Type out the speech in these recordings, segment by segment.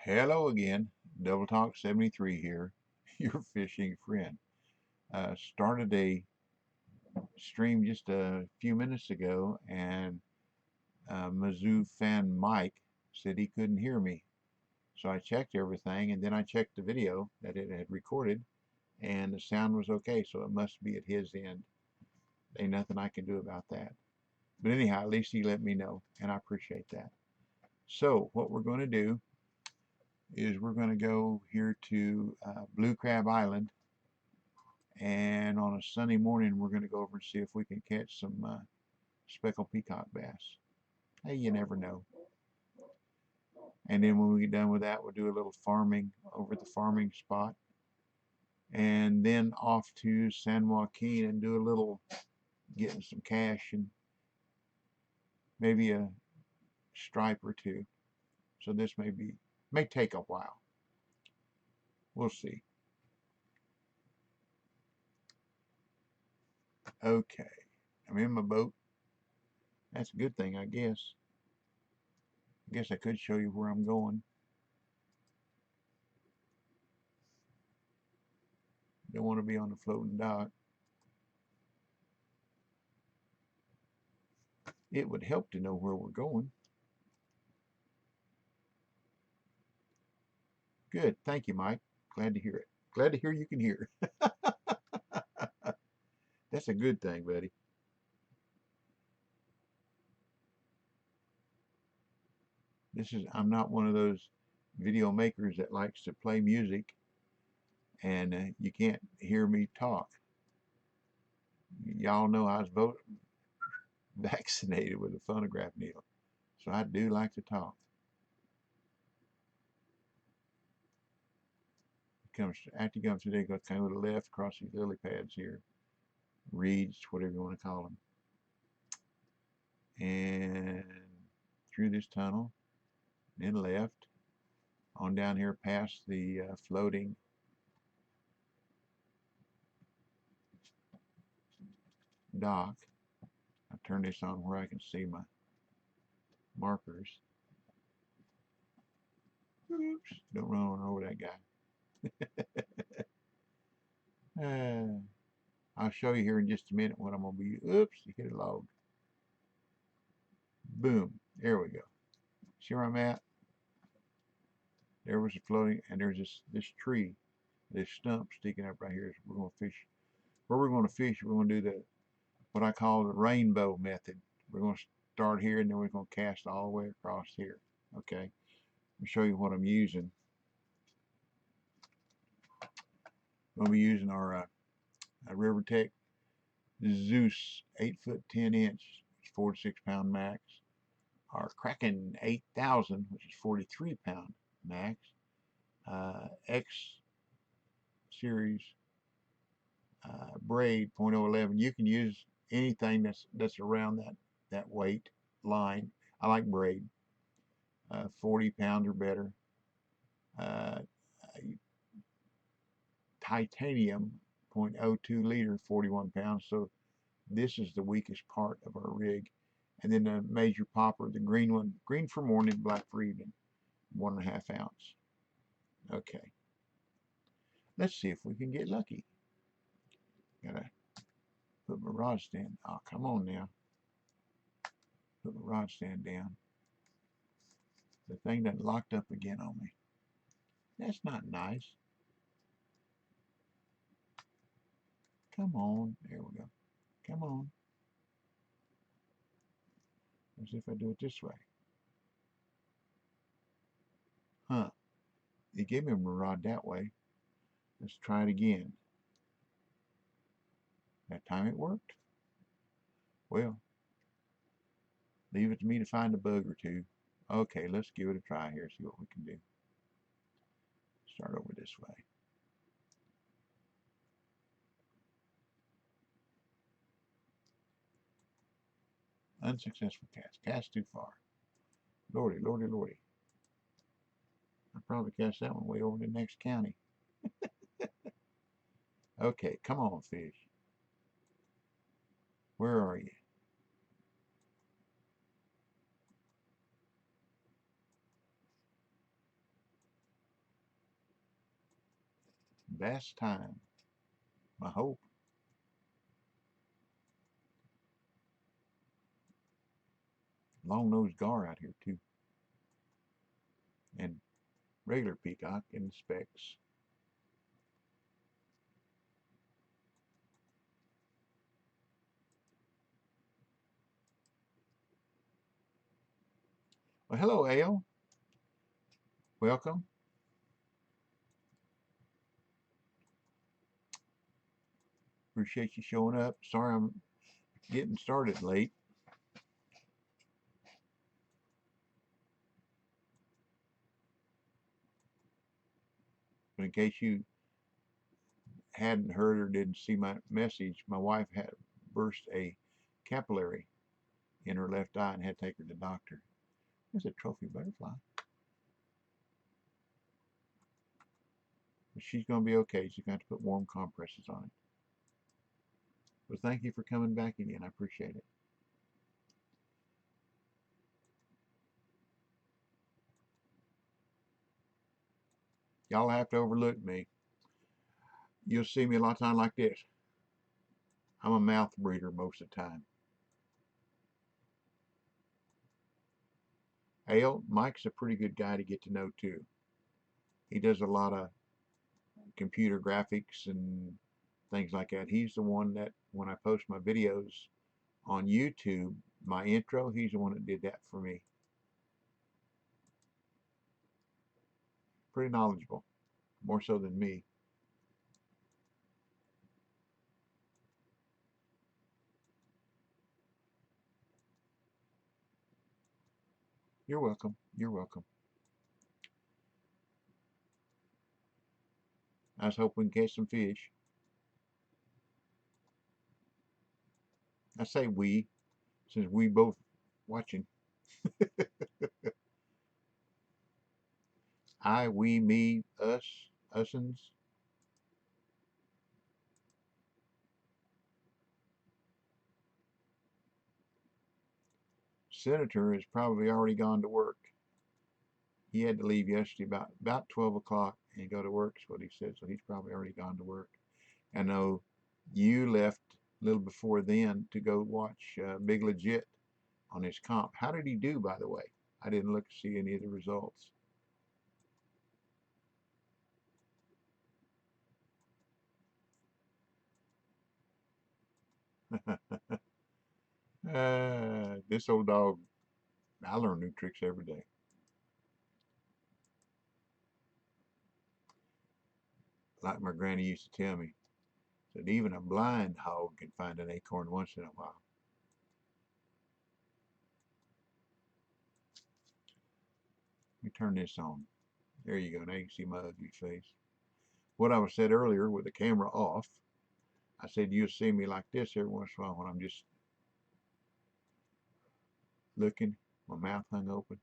Hello again, Double Talk 73 here, your fishing friend. Started a stream just a few minutes ago, and Mizzou fan Mike said he couldn't hear me. So I checked everything, and then I checked the video that it had recorded, and the sound was okay, so it must be at his end. Ain't nothing I can do about that. But anyhow, at least he let me know, and I appreciate that. So what we're going to do is we're going to go here to Blue Crab Island, and on a sunny morning we're going to go over and see if we can catch some speckled peacock bass. Hey, you never know. And then when we get done with that, we'll do a little farming over at the farming spot, and then off to San Joaquin and do a little getting some cash and maybe a stripe or two. So this may take a while. We'll see. Okay, I'm in my boat. That's a good thing, I guess. I guess I could show you where I'm going. Don't want to be on the floating dock. It would help to know where we're going. Good. Thank you, Mike. Glad to hear it. Glad to hear you can hear. That's a good thing, buddy. I'm not one of those video makers that likes to play music and you can't hear me talk. Y'all know I was vaccinated with a phonograph needle, so I do like to talk. After you come today, go kind of to the left across these lily pads here, reeds, whatever you want to call them, and through this tunnel, then left on down here past the floating dock. I turn this on where I can see my markers. Oops, don't run over that guy. I'll show you here in just a minute what I'm going to be. Oops, you hit a log. Boom, there we go. See where I'm at? There was a floating, and there's this tree, this stump sticking up right here. So we're going to fish. Where we're going to fish, we're going to do what I call the rainbow method. We're going to start here, and then we're going to cast all the way across here. Okay, let me show you what I'm using. I'm going to be using our Rivertech Zeus 8 foot 10 inch, 4 to 6 pound max. Our Kraken 8000, which is 43 pound max. X series braid 0.011. You can use anything that's around that weight line. I like braid. 40 pound or better. Uh, Titanium 0.02 liter, 41 pounds. So this is the weakest part of our rig. And then the major popper, the green one, green for morning, black for evening, 1.5 ounce. Okay. Let's see if we can get lucky. Gotta put my rod stand. Oh, come on now. Put my rod stand down. The thing that locked up again on me. That's not nice. Come on. There we go. Come on. Let's see if I do it this way. Huh. It gave me my rod that way. Let's try it again. That time it worked. Well, leave it to me to find a bug or two. Okay, let's give it a try here, see what we can do. Start over this way. Unsuccessful cast. Cast too far. Lordy, lordy, lordy. I probably cast that one way over the next county. Okay, come on, fish. Where are you? last time. I hope. Long-nosed gar out here too. And regular peacock and specks. Well, hello, Ale. Welcome. Appreciate you showing up. Sorry I'm getting started late. But in case you hadn't heard or didn't see my message, my wife had burst a capillary in her left eye and had to take her to the doctor. There's a trophy butterfly. But she's going to be okay. She's going to have to put warm compresses on it. But thank you for coming back again. I appreciate it. Y'all have to overlook me. You'll see me a lot of times like this. I'm a mouth breeder most of the time. Ale, Mike's a pretty good guy to get to know too. He does a lot of computer graphics and things like that. He's the one that, when I post my videos on YouTube, my intro, he's the one that did that for me. Pretty knowledgeable, more so than me. You're welcome. You're welcome. I was hoping we can catch some fish. I say we, since we both watching. I, we, me, us, usins. Senator has probably already gone to work. He had to leave yesterday about 12 o'clock and go to work, is what he said, so he's probably already gone to work. I know you left a little before then to go watch Big Legit on his comp. How did he do, by the way? I didn't look to see any of the results. This old dog, I learn new tricks every day. Like my granny used to tell me, that even a blind hog can find an acorn once in a while. Let me turn this on. There you go. Now you can see my ugly face. What I was said earlier with the camera off, I said you'll see me like this every once in a while when I'm just looking, my mouth hung open.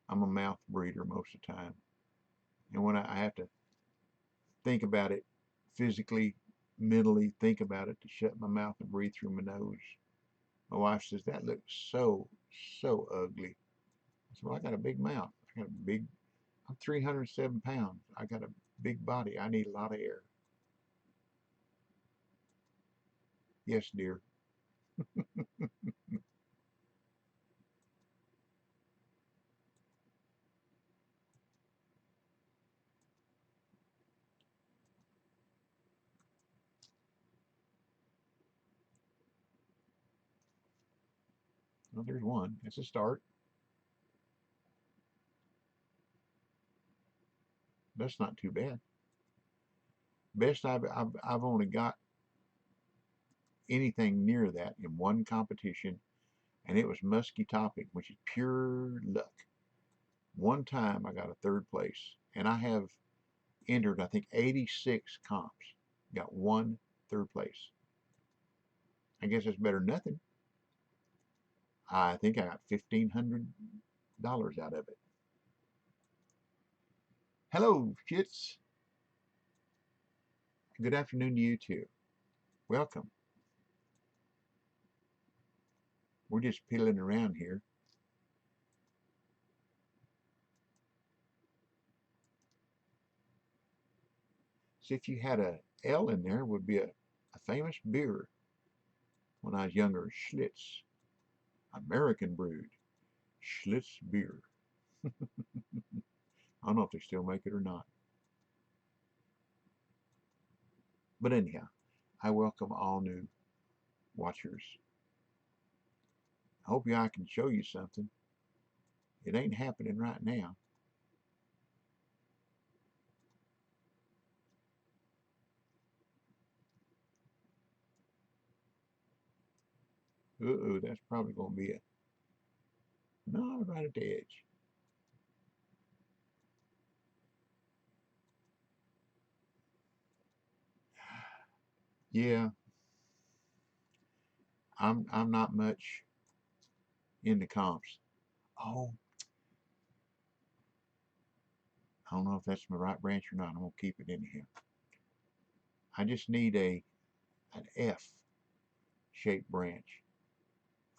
I'm a mouth breather most of the time. And when I have to think about it physically, mentally think about it to shut my mouth and breathe through my nose, my wife says, that looks so ugly. I said, well, I got a big mouth. I'm 307 pounds. I got a big body. I need a lot of air. Yes, dear. Well, there's one. It's a start. That's not too bad. Best I've only got anything near that in one competition, and it was musky topping, which is pure luck. One time I got a third place, and I have entered, I think, 86 comps. Got one third place. I guess it's better than nothing. I think I got $1,500 out of it. Hello, kids. Good afternoon to you too. Welcome. We're just piddling around here. See, if you had a L in there, it would be a famous beer when I was younger. Schlitz, American brewed. Schlitz beer. I don't know if they still make it or not. But anyhow, I welcome all new watchers. I hope I can show you something. It ain't happening right now. Uh-oh, that's probably going to be a no, right at the edge. Yeah, I'm not much into comps. Oh, I don't know if that's my right branch or not. I'm gonna keep it in here. I just need an F shaped branch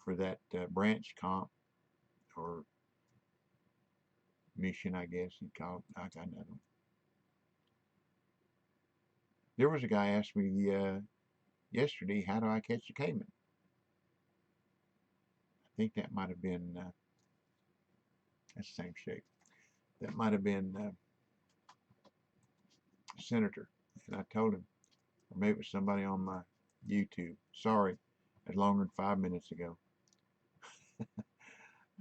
for that branch comp or mission, I guess you'd call it. I got another one. There was a guy asked me yesterday, how do I catch a caiman? I think that might have been that's the same shape. That might have been Senator, and I told him, or maybe it was somebody on my YouTube. Sorry, that's longer than 5 minutes ago.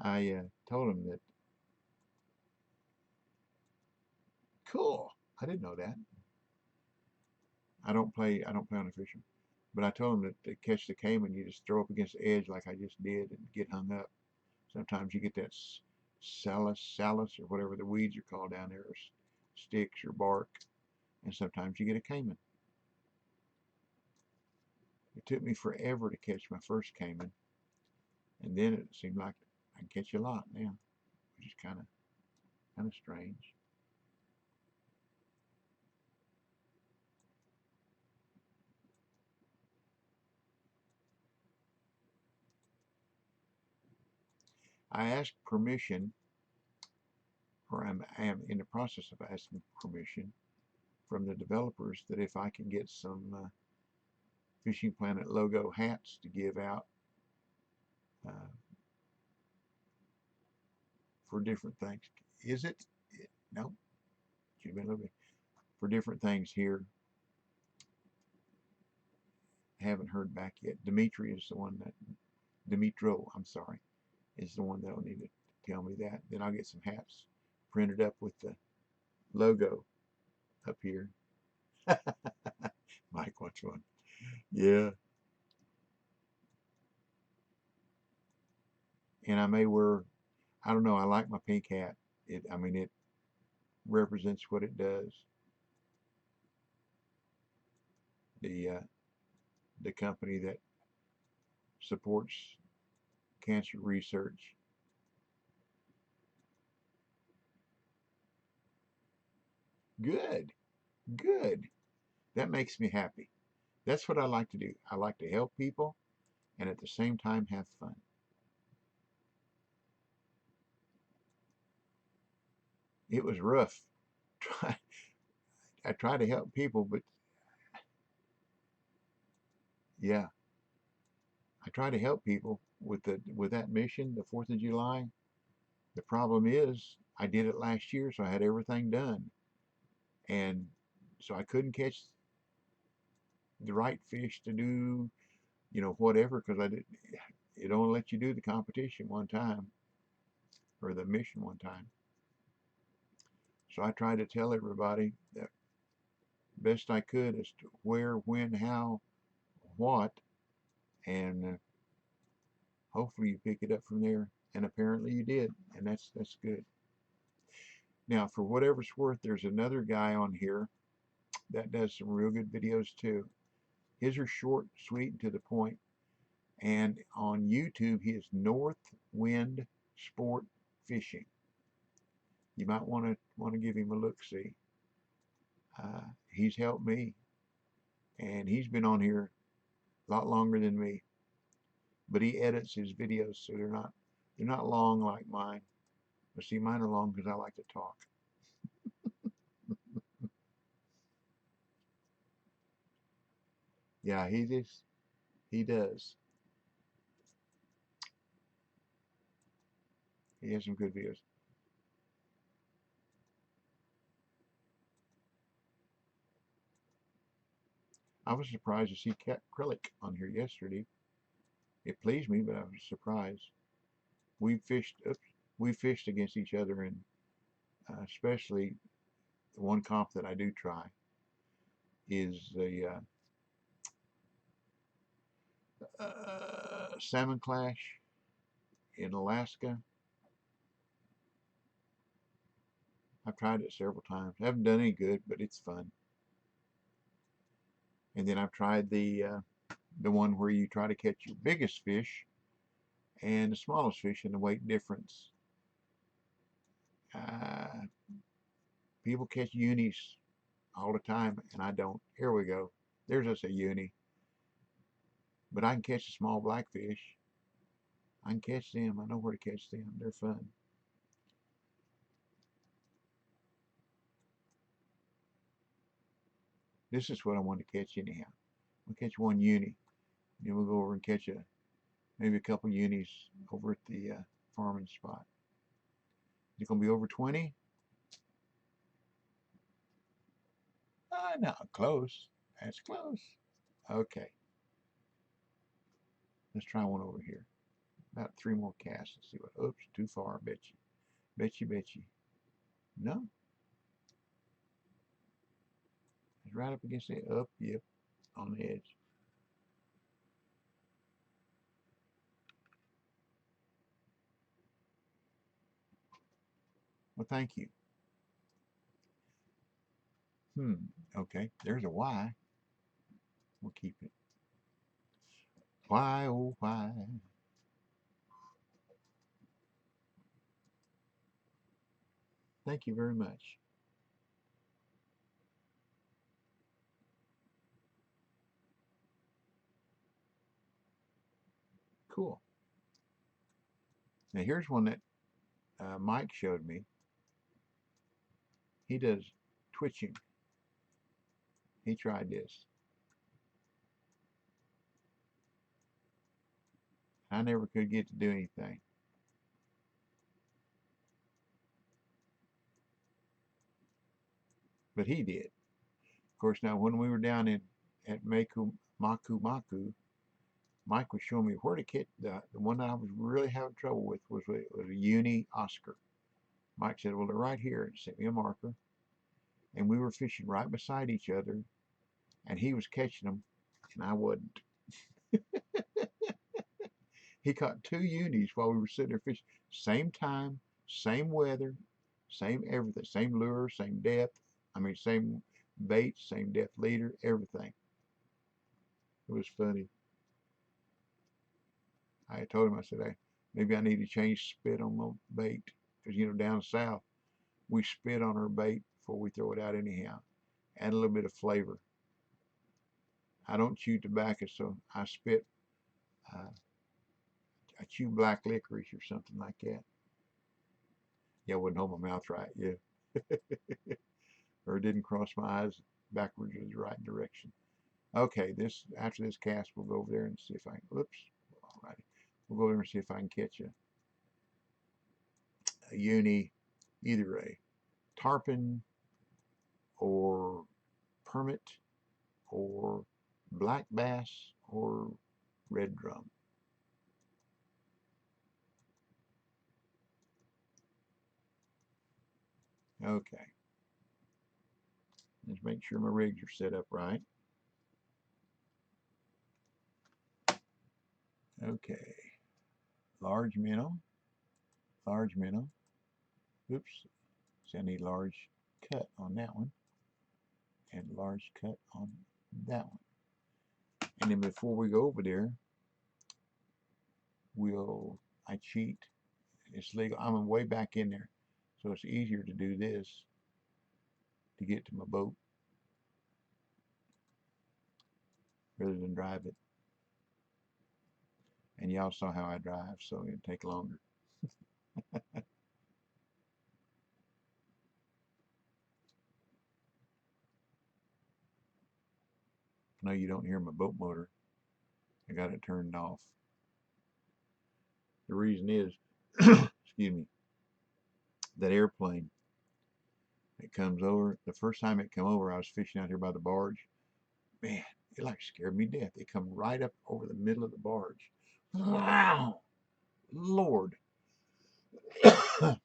I told him that. Cool. I didn't know that. I don't play. I don't play on a fisherman. But I told him that to catch the caiman, you just throw up against the edge like I just did and get hung up. Sometimes you get that salus, or whatever the weeds are called down there, or sticks or bark, and sometimes you get a caiman. It took me forever to catch my first caiman, and then it seemed like I can catch a lot now, which is kind of strange. I asked permission, or I am in the process of asking permission from the developers that if I can get some Fishing Planet logo hats to give out uh, for different things. Is it? No, should have been a little bit for different things here. Haven't heard back yet. Dimitri is the one that Dimitro, I'm sorry, is the one that'll need to tell me that. Then I'll get some hats printed up with the logo up here. Mike wants one. Yeah. And I may wear, I don't know, I like my pink hat. I mean, it represents what it does. The the company that supports cancer research. Good, good. That makes me happy. That's what I like to do. I like to help people and at the same time have fun. It was rough. Try, I try to help people, but yeah, I try to help people with that mission, the 4th of July. The problem is I did it last year, so I had everything done. And so I couldn't catch the right fish to do, whatever, because I did it only let you do the competition one time or the mission one time. So I tried to tell everybody that best I could as to where, when, how, what, and hopefully you pick it up from there. And apparently you did, and that's good. Now, for whatever it's worth, there's another guy on here that does some real good videos too. His are short, sweet, and to the point. And on YouTube, he is North Wind Sport Fishing. You might want to give him a look. See, he's helped me, and he's been on here a lot longer than me. But he edits his videos so they're not long like mine. But see, mine are long because I like to talk. Yeah, he does. He has some good videos. I was surprised to see acrylic on here yesterday. It pleased me, but I was surprised. We fished, oops, we fished against each other, and especially the one comp that I do try is the Salmon Clash in Alaska. I've tried it several times. I haven't done any good, but it's fun. And then I've tried the one where you try to catch your biggest fish and the smallest fish and the weight difference. Uh, People catch unis all the time, and I don't. Here we go. There's us a uni, but I can catch the small blackfish. I can catch them. I know where to catch them. They're fun. This is what I want to catch anyhow. We'll catch one uni, then we'll go over and catch maybe a couple unis over at the farming spot. Is it gonna be over 20? No, close. That's close. Okay, let's try one over here. About 3 more casts. Let's see what. Oops, too far. Bet you. Bet you. Bet you. No, it's right up against the up. Yep, on the edge. Well, thank you. Hmm. Okay, there's a Y. We'll keep it. Why, oh, why? Thank you very much. Cool. Now, here's one that Mike showed me. He does twitching. He tried this. I never could get to do anything. But he did. Of course, now when we were down at Maku, Mike was showing me where to catch the one that I was really having trouble with was a uni Oscar. Mike said, "Well, they're right here," and sent me a marker, and we were fishing right beside each other, and he was catching them, and I wasn't. He caught 2 unis while we were sitting there fishing. Same time, same weather, same everything, same lure, same depth. I mean, same bait, same depth leader, everything. It was funny. I told him, I said, hey, maybe I need to change spit on my bait. Because, down south, we spit on our bait before we throw it out anyhow. Add a little bit of flavor. I don't chew tobacco, so I spit, uh, I chew black licorice or something like that. Yeah, I wouldn't hold my mouth right, yeah. Or it didn't cross my eyes backwards in the right direction. Okay, after this cast, we'll go over there and see if I can, whoops, alrighty. We'll go over there and see if I can catch a uni, either a tarpon or permit or black bass or red drum. Okay, let's make sure my rigs are set up right. Okay, large minnow, large minnow. Oops, see I need large cut on that one and large cut on that one. And then before we go over there, I cheat. It's legal. I'm way back in there, so it's easier to do this to get to my boat rather than drive it. And y'all saw how I drive, so it'd take longer. No, you don't hear my boat motor. I got it turned off. The reason is, excuse me, that airplane that comes over, the first time it came over, I was fishing out here by the barge. Man, it like scared me to death. It come right up over the middle of the barge. Wow, Lord. I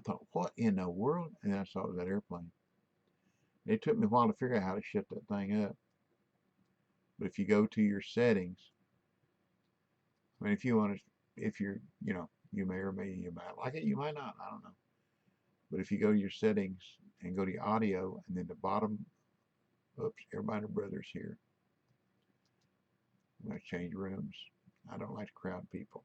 thought, what in the world? And then I saw it was that airplane. It took me a while to figure out how to shut that thing up. But if you go to your settings, I mean, if you want to, if you're, you may or may, you might like it, you might not, I don't know. But if you go to your settings and go to your audio, and then the bottom, oops, everybody and their brother's here. I'm going to change rooms. I don't like to crowd people.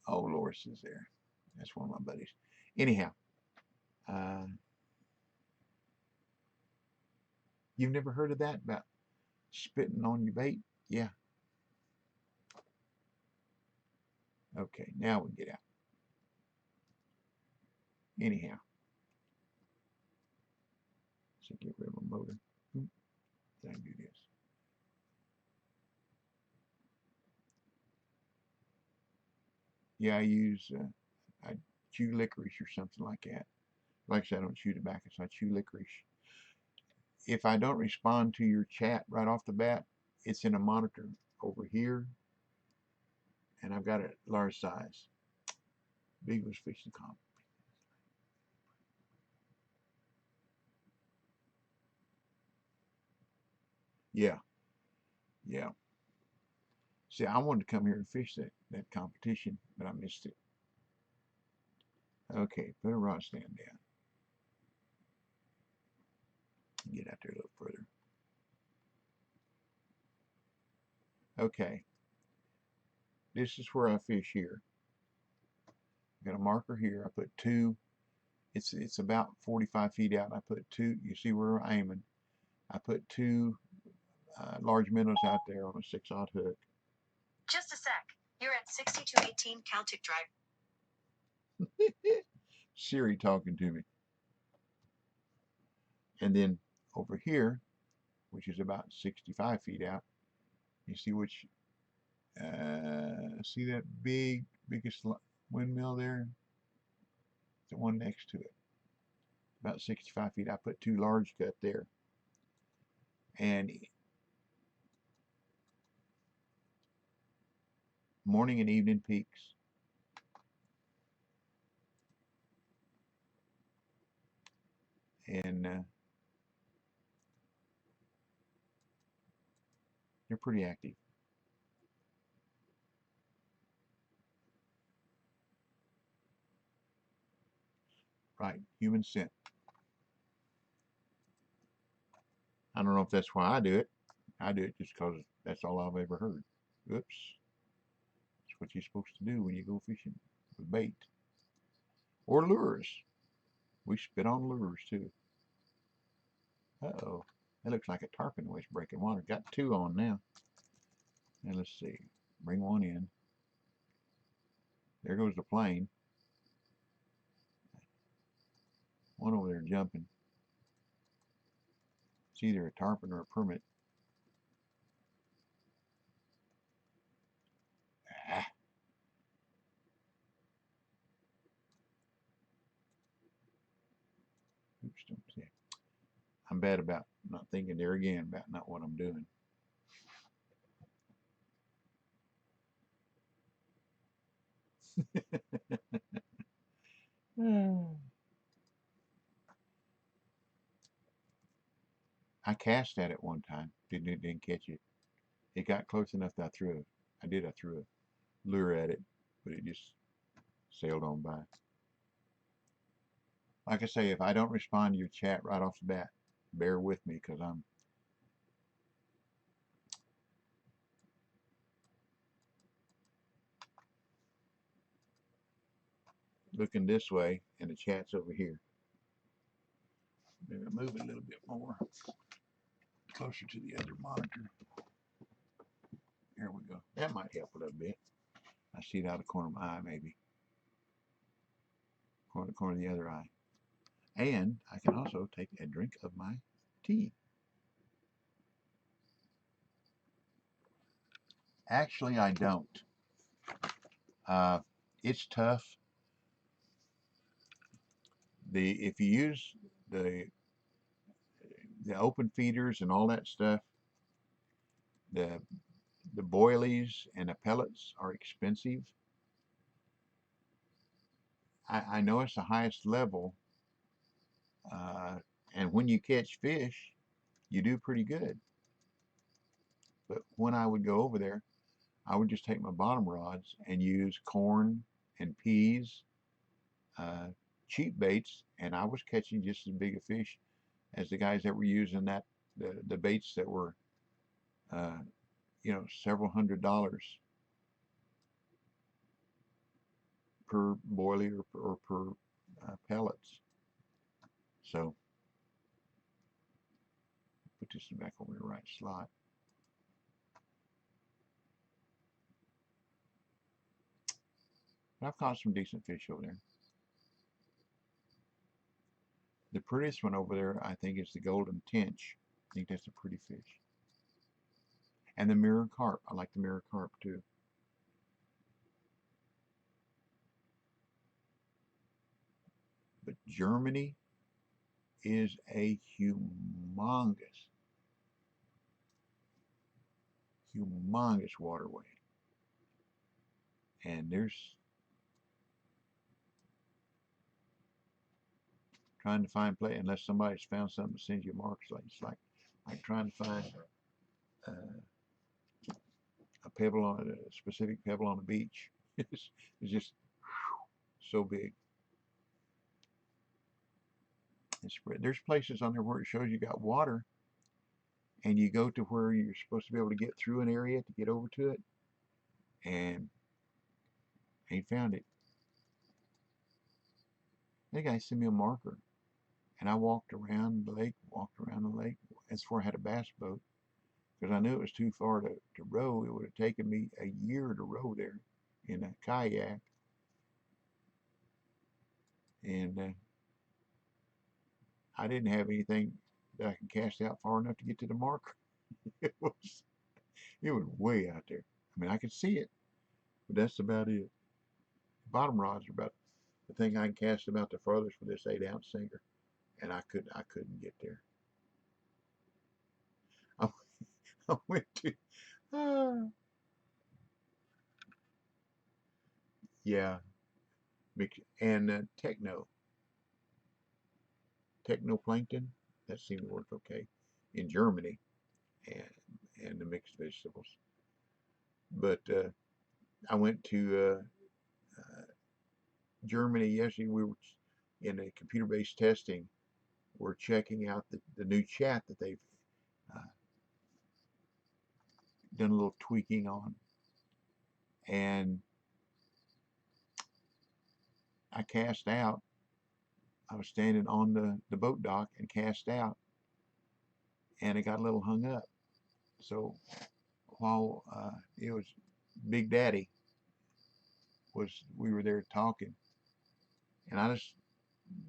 Oh, Loris is there. That's one of my buddies. Anyhow, you've never heard of that about spitting on your bait? Yeah. Okay, now we get out. Anyhow, so get rid of my motor. Then I do this. Yeah, I chew licorice or something like that. Like I said, I don't chew tobacco, so I chew licorice. If I don't respond to your chat right off the bat, it's in a monitor over here, and I've got it large size. Big was fishing comp. Yeah, yeah. See, I wanted to come here and fish that competition, but I missed it. Okay, put a rod stand down. Get out there a little further. Okay, this is where I fish here. I got a marker here. I put two. It's about 45 feet out. I put two. You see where I'm aiming. I put two large minnows out there on a 6/0 hook. Just a sec. You're at 6218 Celtic Drive. Siri talking to me. And then over here, which is about 65 feet out, you see which, see that biggest windmill there? The one next to it. About 65 feet. I put two large cut there. And morning and evening peaks. And they're pretty active. Right, human scent. I don't know if that's why I do it. I do it just because that's all I've ever heard. Oops. That's what you're supposed to do when you go fishing with bait. Or lures. We spit on lures too. Uh-oh. That looks like a tarpon was breaking water. Got two on now. And let's see. Bring one in. There goes the plane. One over there jumping. It's either a tarpon or a permit. Ah. Oops, don't see it. I'm bad about not thinking there again about not what I'm doing. I cast at it one time. Didn't catch it. It got close enough that I threw a lure at it, but it just sailed on by. Like I say, if I don't respond to your chat right off the bat, bear with me because I'm looking this way and the chat's over here. Maybe move it a little bit more closer to the other monitor. There we go. That might help a little bit. I see it out of the corner of my eye, maybe. corner of the other eye. And I can also take a drink of my tea. Actually, I don't. Uh, it's tough. If you use the the open feeders and all that stuff, the the boilies and the pellets are expensive. I know it's the highest level, uh, and when you catch fish, you do pretty good. But when I would go over there, I would just take my bottom rods and use corn and peas, uh, cheap baits, and I was catching just as big a fish as the guys that were using the baits that were uh, several $100s per boilie or per pellets. So put this back over the right slot. But I've caught some decent fish over there. The prettiest one over there, I think, is the golden tench. I think that's a pretty fish. And the mirror carp. I like the mirror carp too. But Germany is a humongous waterway. And there's trying to find play unless somebody's found something that sends you marks. Like it's like trying to find uh, a pebble on a specific pebble on a beach. It's just so big and spread. There's places on there where it shows you got water, and you go to where you're supposed to be able to get through an area to get over to it, and ain't found it. The guy sent me a marker, and I walked around the lake, That's where I had a bass boat because I knew it was too far to row. It would have taken me a year to row there in a kayak, and I didn't have anything that I could cast out far enough to get to the marker. It was it was way out there. I mean, I could see it, but that's about it. Bottom rods are about the thing I can cast about the farthest with this 8-ounce sinker, and I couldn't get there. I, I went to uh, yeah, and technoplankton that seemed to work okay in Germany, and the mixed vegetables. But I went to Germany yesterday. We were in a computer-based testing. We're checking out the new chat that they've uh, done a little tweaking on, and I cast out. I was standing on the boat dock and cast out, and it got a little hung up. So while it was Big Daddy we were there talking, and I just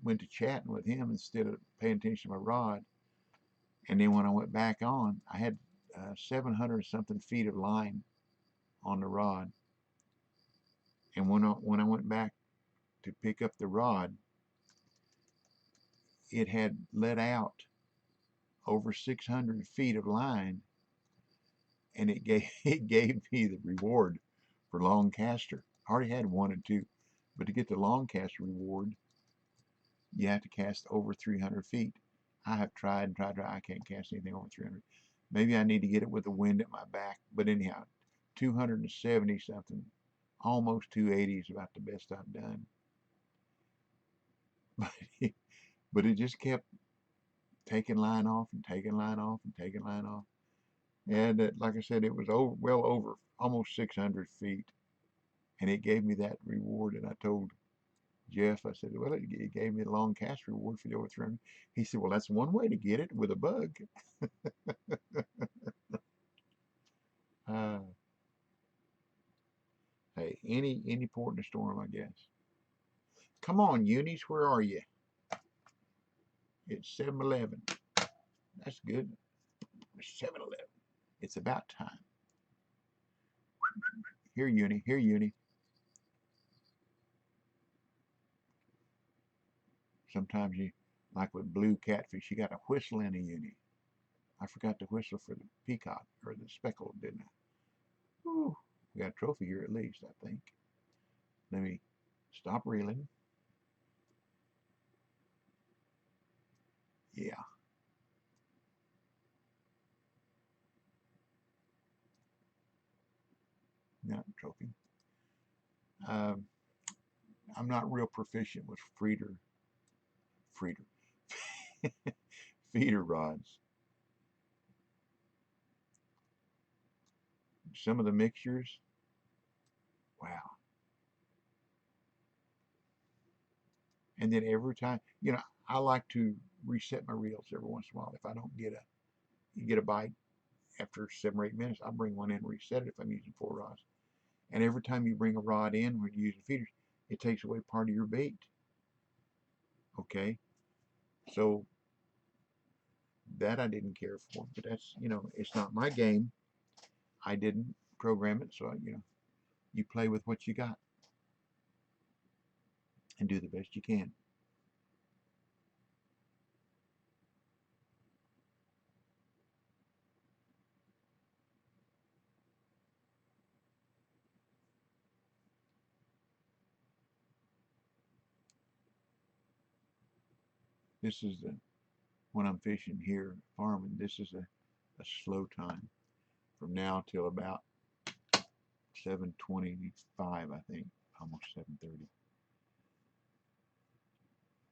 went to chatting with him instead of paying attention to my rod. And then when I went back on, I had 700 something feet of line on the rod. And when I went back to pick up the rod, it had let out over 600 feet of line, and it gave it gave me the reward for long caster. I already had one and two, but to get the long caster reward, you have to cast over 300 feet. I have tried and tried. I can't cast anything over 300. Maybe I need to get it with the wind at my back. But anyhow, 270 something, almost 280 is about the best I've done. But it just kept taking line off and taking line off and taking line off. And like I said, it was well over almost 600 feet. And it gave me that reward. And I told Jeff, I said, well, it gave me a long cast reward for the over 300. He said, well, that's one way to get it with a bug. Uh, hey, any port in a storm, I guess. Come on, unis, where are you? It's 7-Eleven. That's good. 7-Eleven. It's about time. Here, uni. Here, uni. Sometimes you, like with blue catfish, you got to whistle in a uni. I forgot to whistle for the peacock or the speckled, didn't I? Whew. We got a trophy here at least, I think. Let me stop reeling. Yeah. Not a trophy. Um, I'm not real proficient with feeder, feeder rods. Some of the mixtures, wow. And then every time, I like to reset my reels every once in a while. If I don't get a bite after 7 or 8 minutes, I'll bring one in and reset it if I'm using 4 rods. And every time you bring a rod in when you're using feeders, it takes away part of your bait. Okay, so that I didn't care for, but that's it's not my game. I didn't program it, so you play with what you got and do the best you can. This is when I'm fishing here farming. This is a slow time from now till about 7:25, I think, almost 7:30.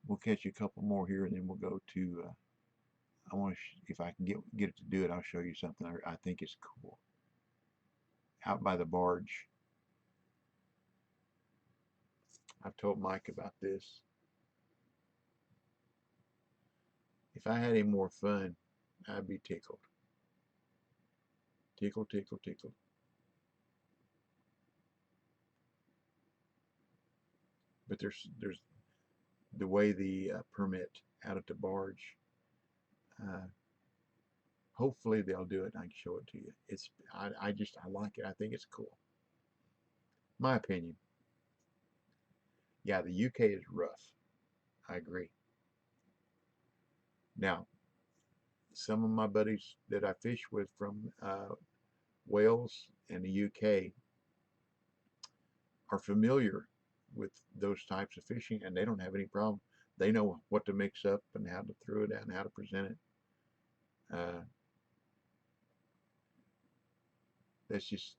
We'll catch a couple more here, and then we'll go to. I want to, if I can get it to do it, I'll show you something I think is cool. Out by the barge. I've told Mike about this. If I had any more fun, I'd be tickled. Tickle, tickle, tickle. But there's the way the permit out at the barge. Uh, Hopefully they'll do it and I can show it to you. I like it. I think it's cool. My opinion. Yeah, the UK is rough. I agree. Now, some of my buddies that I fish with from Wales and the UK are familiar with those types of fishing and they don't have any problem. They know what to mix up and how to throw it out and how to present it. Uh, that's just,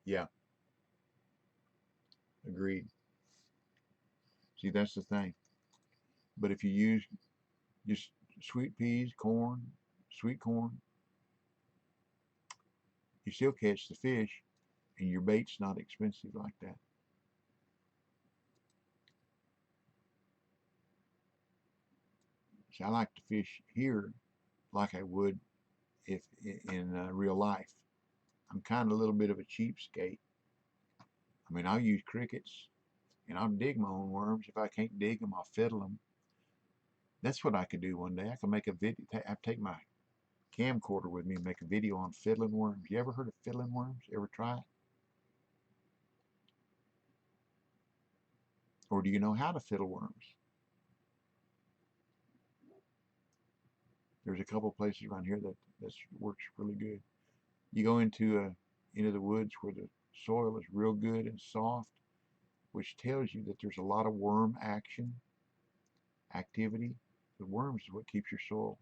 yeah, agreed. See, that's the thing. But if you use just sweet peas, corn, sweet corn, you still catch the fish and your bait's not expensive like that. See, I like to fish here like I would if in real life. I'm kind of a little bit of a cheapskate. I mean, I'll use crickets and I'll dig my own worms. If I can't dig them, I'll fiddle them. That's what I could do one day. I could make a video. I take my camcorder with me and make a video on fiddling worms. You ever heard of fiddling worms? Ever try it? Or do you know how to fiddle worms? There's a couple places around here that works really good. You go into the woods where the soil is real good and soft, which tells you that there's a lot of worm activity. The worms is what keeps your soil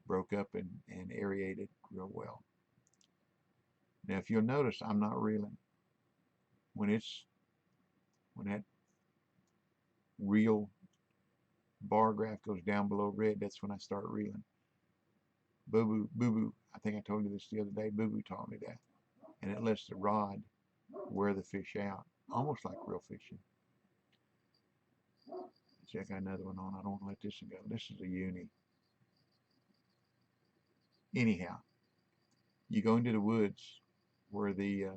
broke up and aerated real well. Now, if you'll notice, I'm not reeling. When that reel bar graph goes down below red, that's when I start reeling. Boo boo. I think I told you this the other day. Boo boo taught me that, and it lets the rod wear the fish out, almost like real fishing. Check another one on. I don't want to let this one go. This is a uni. Anyhow, you go into the woods where the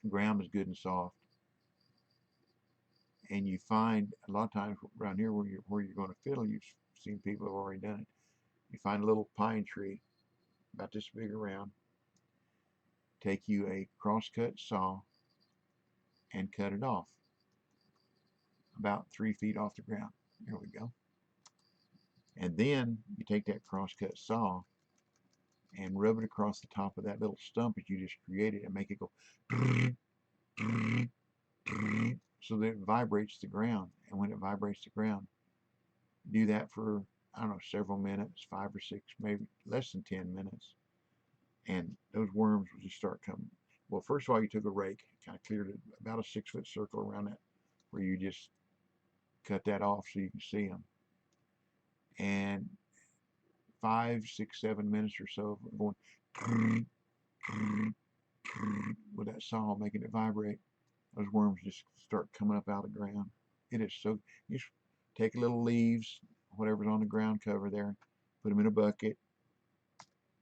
The ground is good and soft, and you find a lot of times around here where you're going to fiddle, you've seen people have already done it. You find a little pine tree about this big around, take you a crosscut saw and cut it off about 3 feet off the ground. There we go. And then you take that crosscut saw and rub it across the top of that little stump that you just created and make it go so that it vibrates the ground. And when it vibrates the ground, do that for, I don't know, several minutes, 5 or 6, maybe less than 10 minutes. And those worms will just start coming. Well, first of all, you took a rake, kind of cleared it, about a 6-foot circle around that, where you just cut that off so you can see them. And 5, 6, 7 minutes or so of going with that saw, making it vibrate, those worms just start coming up out of the ground. It is so, you just take a little leaves, whatever's on the ground cover there, put them in a bucket,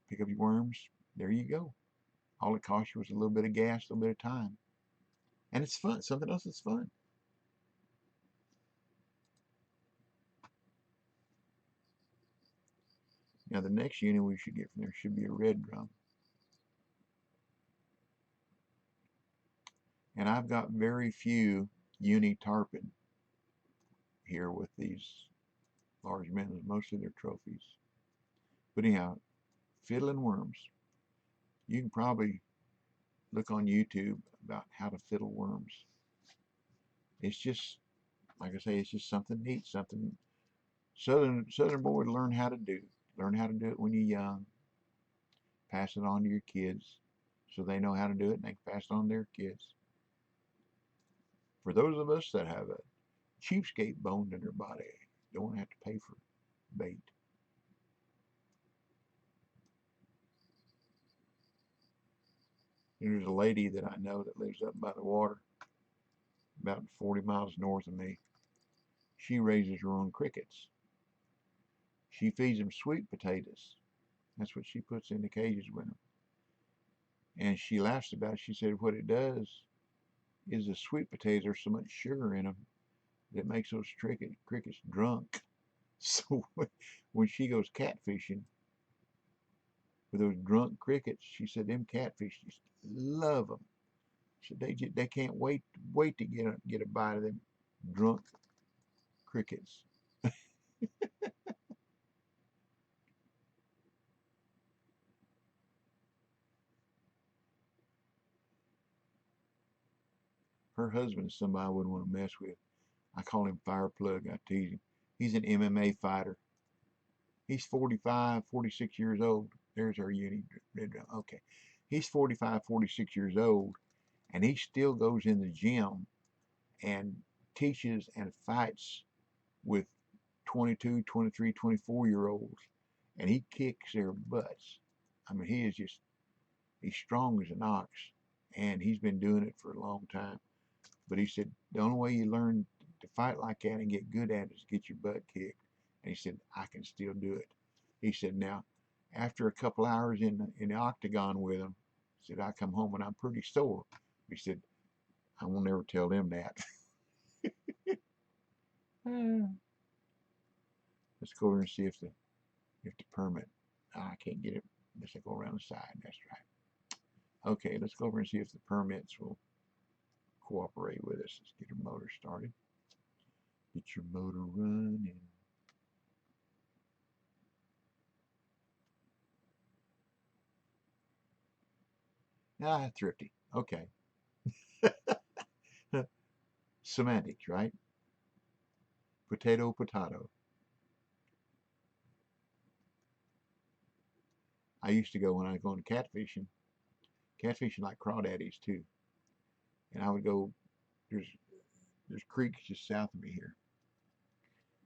pick up your worms, there you go. All it cost you was a little bit of gas, a little bit of time. And it's fun, something else that's fun. Now the next unit we should get from there should be a red drum. And I've got very few uni tarpon here with these large minnows. Mostly they're trophies. But anyhow, fiddling worms. You can probably look on YouTube about how to fiddle worms. It's just, like I say, it's just something neat, something Southern boy to learn how to do. Learn how to do it when you're young. Pass it on to your kids so they know how to do it and they can pass it on to their kids. For those of us that have a cheapskate bone in their body, don't have to pay for bait. There's a lady that I know that lives up by the water, about 40 miles north of me. She raises her own crickets. She feeds them sweet potatoes. That's what she puts in the cages with them. And she laughs about it. She said what it does is the sweet potatoes, there's so much sugar in them that makes those crickets drunk. So when she goes catfishing with those drunk crickets, she said them catfish just love them. She said they can't wait to get a bite of them drunk crickets. Her husband is somebody I wouldn't want to mess with. I call him Fireplug. I tease him. He's an MMA fighter. He's 45, 46 years old. There's our uni. Okay. He's 45, 46 years old, and he still goes in the gym and teaches and fights with 22, 23, 24-year-olds, and he kicks their butts. I mean, he's strong as an ox, and he's been doing it for a long time. But he said the only way you learn to fight like that and get good at it is get your butt kicked. And he said, I can still do it. He said, now, after a couple hours in the octagon with him, he said, I come home and I'm pretty sore. He said, I won't ever tell them that. Let's go over and see if the permit, I can't get it unless I go around the side. That's right. Okay, let's go over and see if the permits will cooperate with us. Let's get your motor started. Get your motor running. Ah, thrifty. Okay. Semantics, right? Potato, potato. I used to go when I was going catfishing like crawdaddies too. And I would go, there's creeks just south of me here.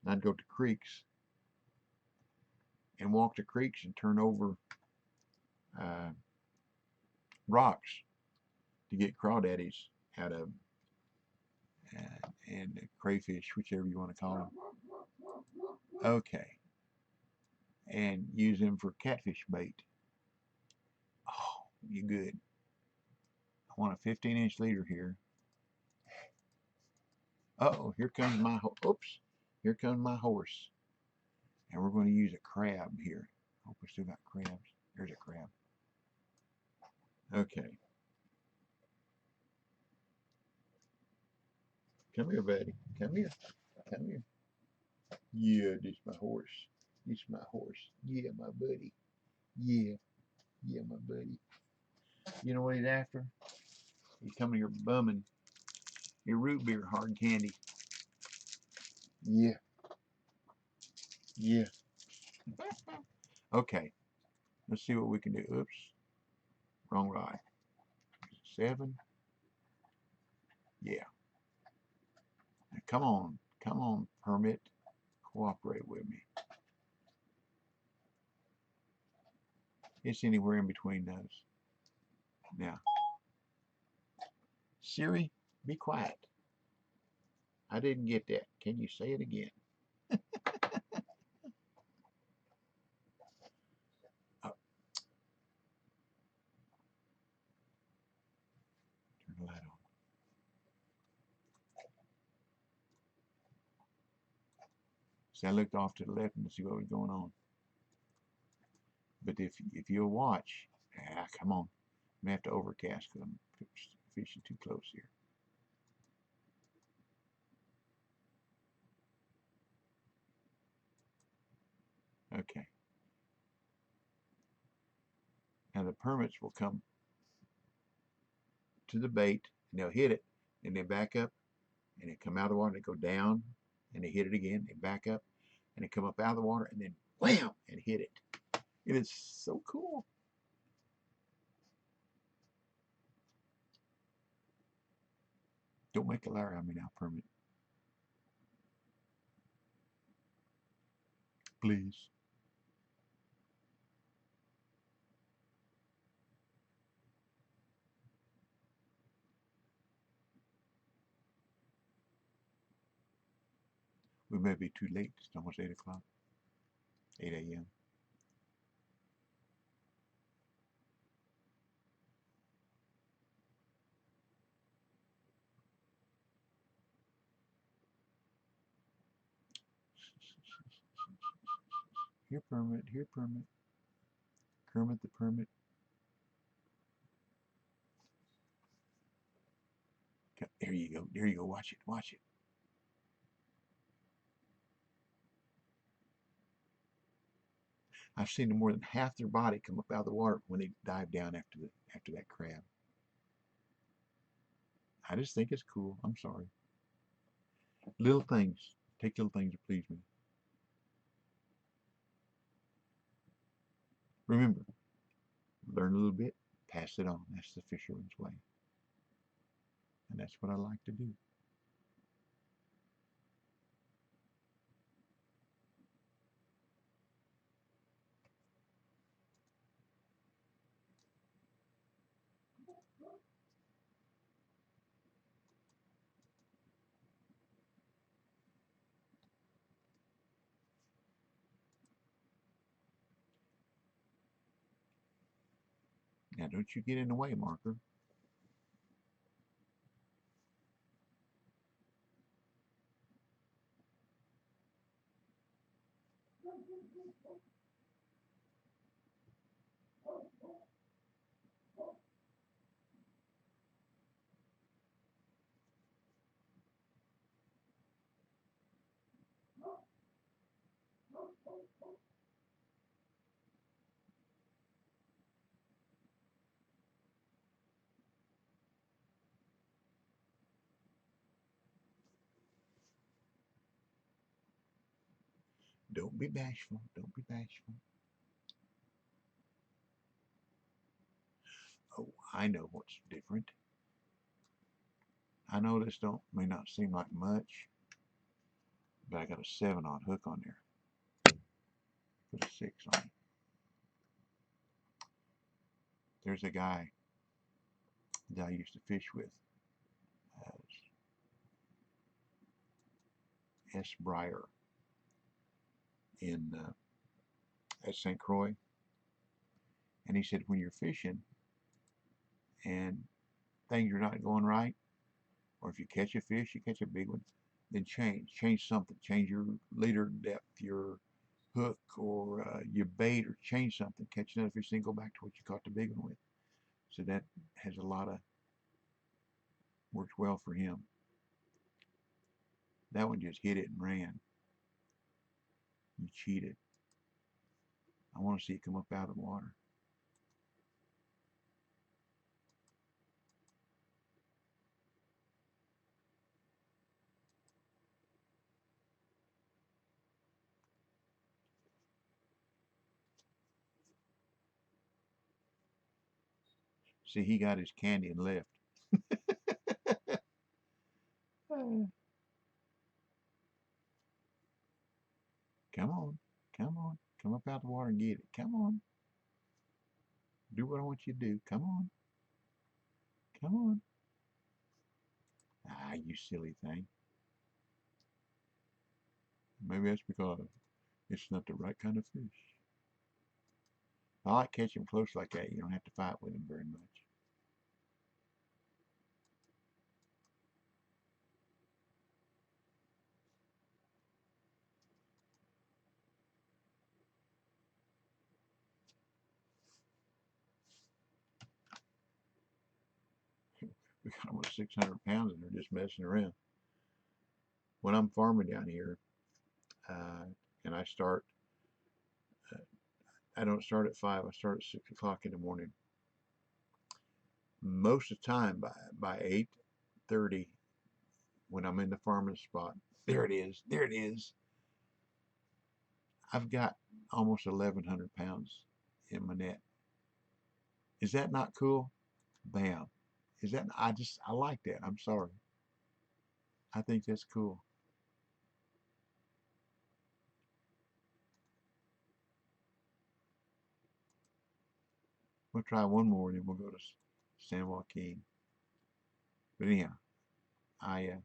And I'd go to creeks and walk the creeks and turn over uh, rocks to get crawdaddies out of and crayfish, whichever you want to call them. Okay. And use them for catfish bait. Oh, you good. I want a 15-inch leader here. Uh-oh, here comes my, oops, here comes my horse. And we're going to use a crab here. Hope we still got crabs. There's a crab. Okay. Come here, buddy. Come here. Come here. Yeah, this my horse. This my horse. Yeah, my buddy. Yeah. Yeah, my buddy. You know what he's after? He's coming here bumming your root beer hard candy. Yeah. Yeah. Okay. Let's see what we can do. Oops. Wrong rod. 7. Yeah. Now, come on. Come on, permit. Cooperate with me. It's anywhere in between those. Now, Siri, be quiet. I didn't get that. Can you say it again? Oh, turn the light on. See, I looked off to the left and see what was going on. But if you'll watch, come on. I'm going to have to overcast because I'm fishing too close here. Okay. Now the permits will come to the bait and they'll hit it and then back up and they come out of the water and they go down and they hit it again and back up and they come up out of the water and then wham and hit it. It is so cool. Don't make a liar out of me now, permit. Please. We may be too late. It's almost 8 o'clock. 8 a.m. Here, permit. Here, permit. Kermit the permit. There you go. There you go. Watch it. Watch it. I've seen more than half their body come up out of the water when they dive down after that crab. I just think it's cool. I'm sorry. Little things. Take little things to please me. Remember, learn a little bit, pass it on. That's the fisherman's way. And that's what I like to do. Now, don't you get in the way, Marker. Don't be bashful. Don't be bashful. Oh, I know what's different. I know this may not seem like much, but I got a 7-aught hook on there. Put a 6 on it. There's a guy that I used to fish with, S. Breyer in at St. Croix, and he said when you're fishing and things are not going right, or if you catch a fish, you catch a big one, then change something, change your leader depth, your hook, or your bait, or change something, catch another fish, then go back to what you caught the big one with. So that has a lot of worked well for him. That one just hit it and ran. You cheated. I want to see it come up out of the water. See, he got his candy and left. Come on, come on, come up out the water and get it. Come on, do what I want you to do. Come on, come on. Ah, you silly thing. Maybe that's because it's not the right kind of fish. I like catching them close like that. You don't have to fight with them very much. We got almost 600 pounds and they're just messing around. When I'm farming down here, uh, and uh, I don't start at 5, I start at 6 o'clock in the morning. Most of the time by 8:30, when I'm in the farming spot, there it is. I've got almost 1,100 pounds in my net. Is that not cool? Bam. Is that, I like that. I'm sorry. I think that's cool. We'll try one more and then we'll go to San Joaquin. But anyhow, I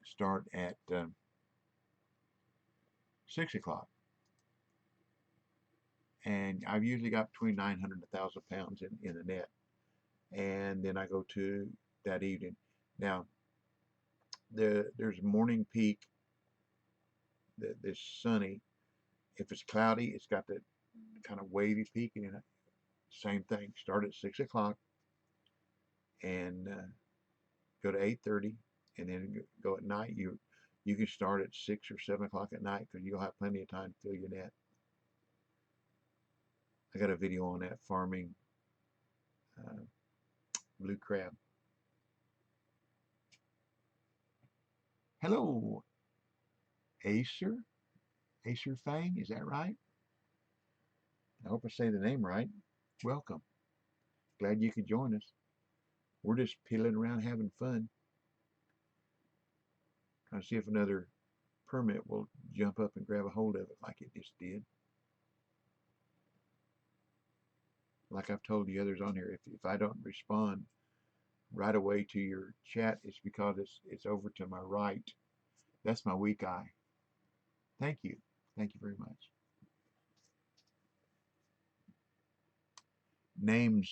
start at 6 o'clock. And I've usually got between 900 and 1,000 pounds in the net. And then I go to that evening. Now, there's morning peak that's sunny. If it's cloudy, it's got that kind of wavy peak in it. Same thing. Start at 6 o'clock and go to 8:30, and then go at night. You can start at 6 or 7 o'clock at night because you'll have plenty of time to fill your net. I got a video on that farming uh, blue crab. Hello, Acer. Acer Fang, is that right? I hope I say the name right. Welcome. Glad you could join us. We're just piddling around having fun. Trying to see if another permit will jump up and grab a hold of it like it just did. Like I've told the others on here, if I don't respond right away to your chat, it's because it's over to my right. That's my weak eye. Thank you. Thank you very much. Names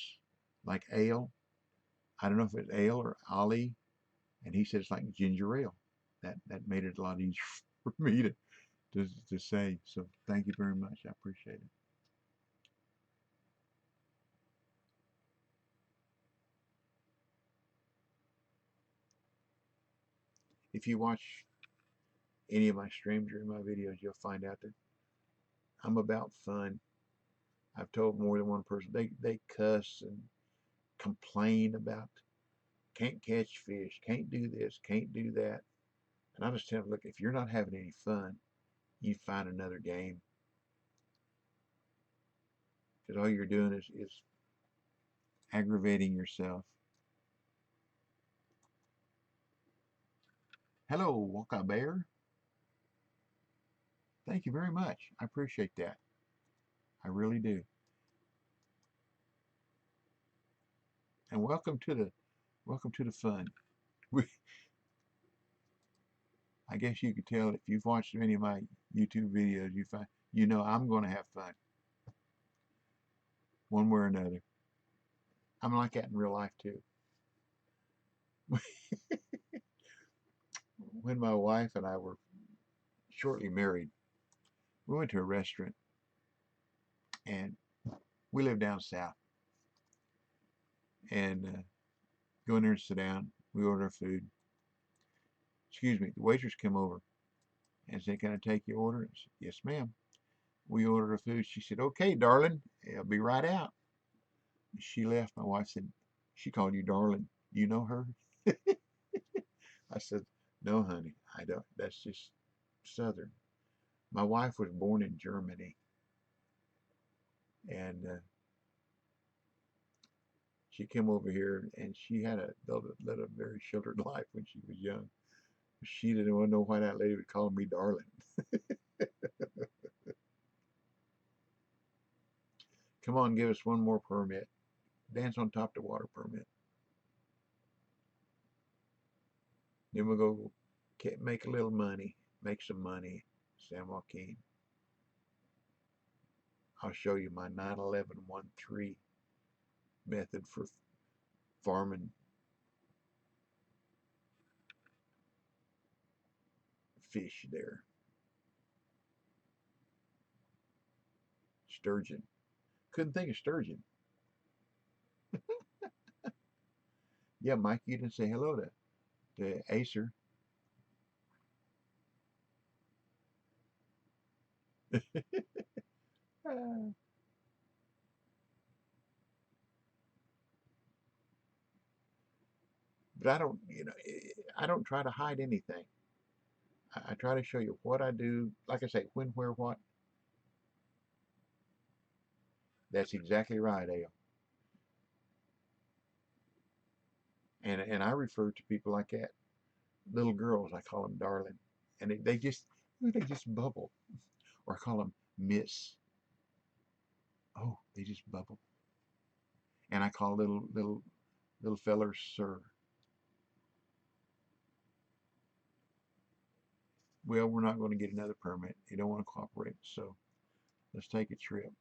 like Ale. I don't know if it's Ale or Ali, and he said it's like ginger ale. That made it a lot easier for me to say. So thank you very much. I appreciate it. If you watch any of my streams or my videos, you'll find out that I'm about fun. I've told more than one person they cuss and complain about can't catch fish, can't do this, can't do that. And I just tell them, look, if you're not having any fun, you find another game. Because all you're doing is aggravating yourself. Hello, Waka Bear. Thank you very much. I appreciate that. I really do. And welcome to the fun. We, I guess you could tell if you've watched any of my YouTube videos, you know I'm going to have fun one way or another. I'm like that in real life too. When my wife and I were shortly married, we went to a restaurant and we live down south. And go in there and sit down. We order our food. Excuse me, the waitress came over and said, "Can I take your order?" I said, "Yes, ma'am." We ordered our food. She said, "Okay, darling, I'll be right out." She left. My wife said, "She called you darling. You know her?" I said, "No, honey, I don't. That's just Southern." My wife was born in Germany, and she came over here, and she had led a very sheltered life when she was young. She didn't want to know why that lady would call me darling. Come on, give us one more permit. Dance on top of the water permit. Then we'll go make a little money, make some money, San Joaquin. I'll show you my 9/11 method for farming fish there. Sturgeon. Couldn't think of sturgeon. Yeah, Mike, you didn't say hello to Acer. But I don't, I don't try to hide anything. I try to show you what I do. Like I say, when, where, what. That's exactly right, Ale. And I refer to people like that. Little girls, I call them darling. And they just bubble. Or I call them miss. Oh, they just bubble. And I call little fellers sir. Well, we're not going to get another permit. You don't want to cooperate, so let's take a trip.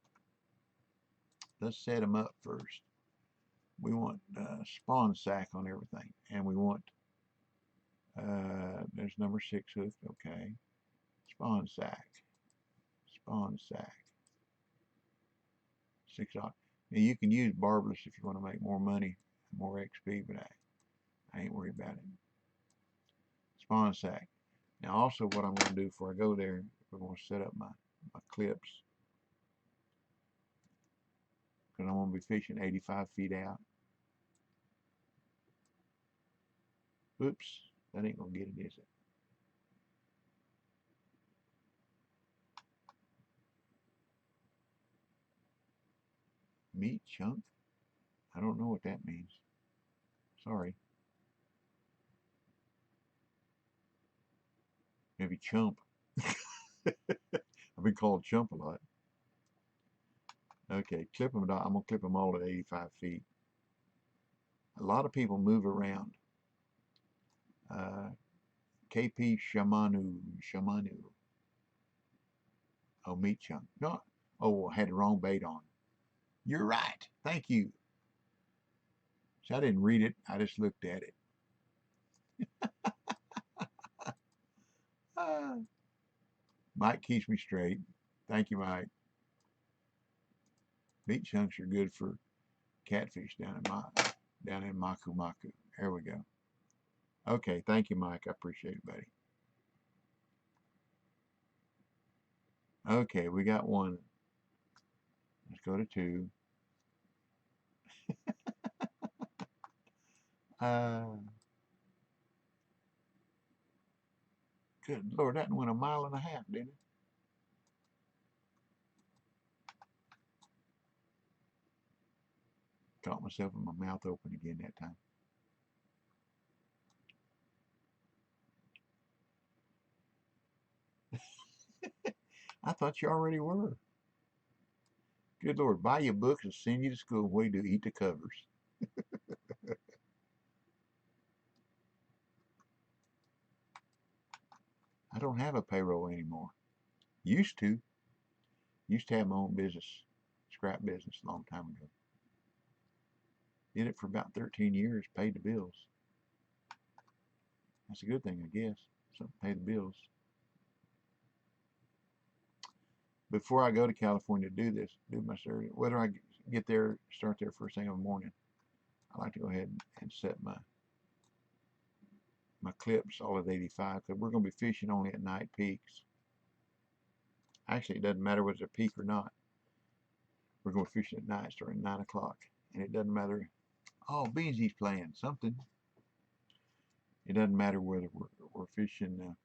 Let's set them up first. We want spawn sack on everything, and we want there's number 6 hooked. Okay, spawn sack, spawn sack, 6 odd. Now you can use barbless if you want to make more money, more XP, but I ain't worried about it. Spawn sack. Now also what I'm going to do before I go there, we're going to set up my clips because I'm going to be fishing 85 feet out. Oops, that ain't going to get it, is it? Meat chunk? I don't know what that means. Sorry. Maybe chump. I've been called chump a lot. Okay, clip them. I'm going to clip them all at 85 feet. A lot of people move around. KP Shamanu. Oh, meat chunk. No. Oh, I had the wrong bait on. You're right. Thank you. So I didn't read it. I just looked at it. Ah. Mike keeps me straight. Thank you, Mike. Meat chunks are good for catfish down in Maku Maku. There we go. Okay, thank you, Mike. I appreciate it, buddy. Okay, we got one. Let's go to 2. Uh, Good Lord, that went a mile and a half, didn't it? Caught myself with my mouth open again that time. I thought you already were. Good Lord, buy you books and send you to school. What do you do? Eat the covers. I don't have a payroll anymore. Used to. Used to have my own business, scrap business a long time ago. Did it for about 13 years, paid the bills. That's a good thing, I guess. So pay the bills. Before I go to California to do this, do my surgery, whether I get there, start there first thing in the morning, I like to go ahead and set my clips all at 85 because we're going to be fishing only at night peaks. Actually, it doesn't matter whether it's a peak or not. We're going to fish at night starting at 9 o'clock. And it doesn't matter. Oh, Beansy's playing something. It doesn't matter whether we're fishing.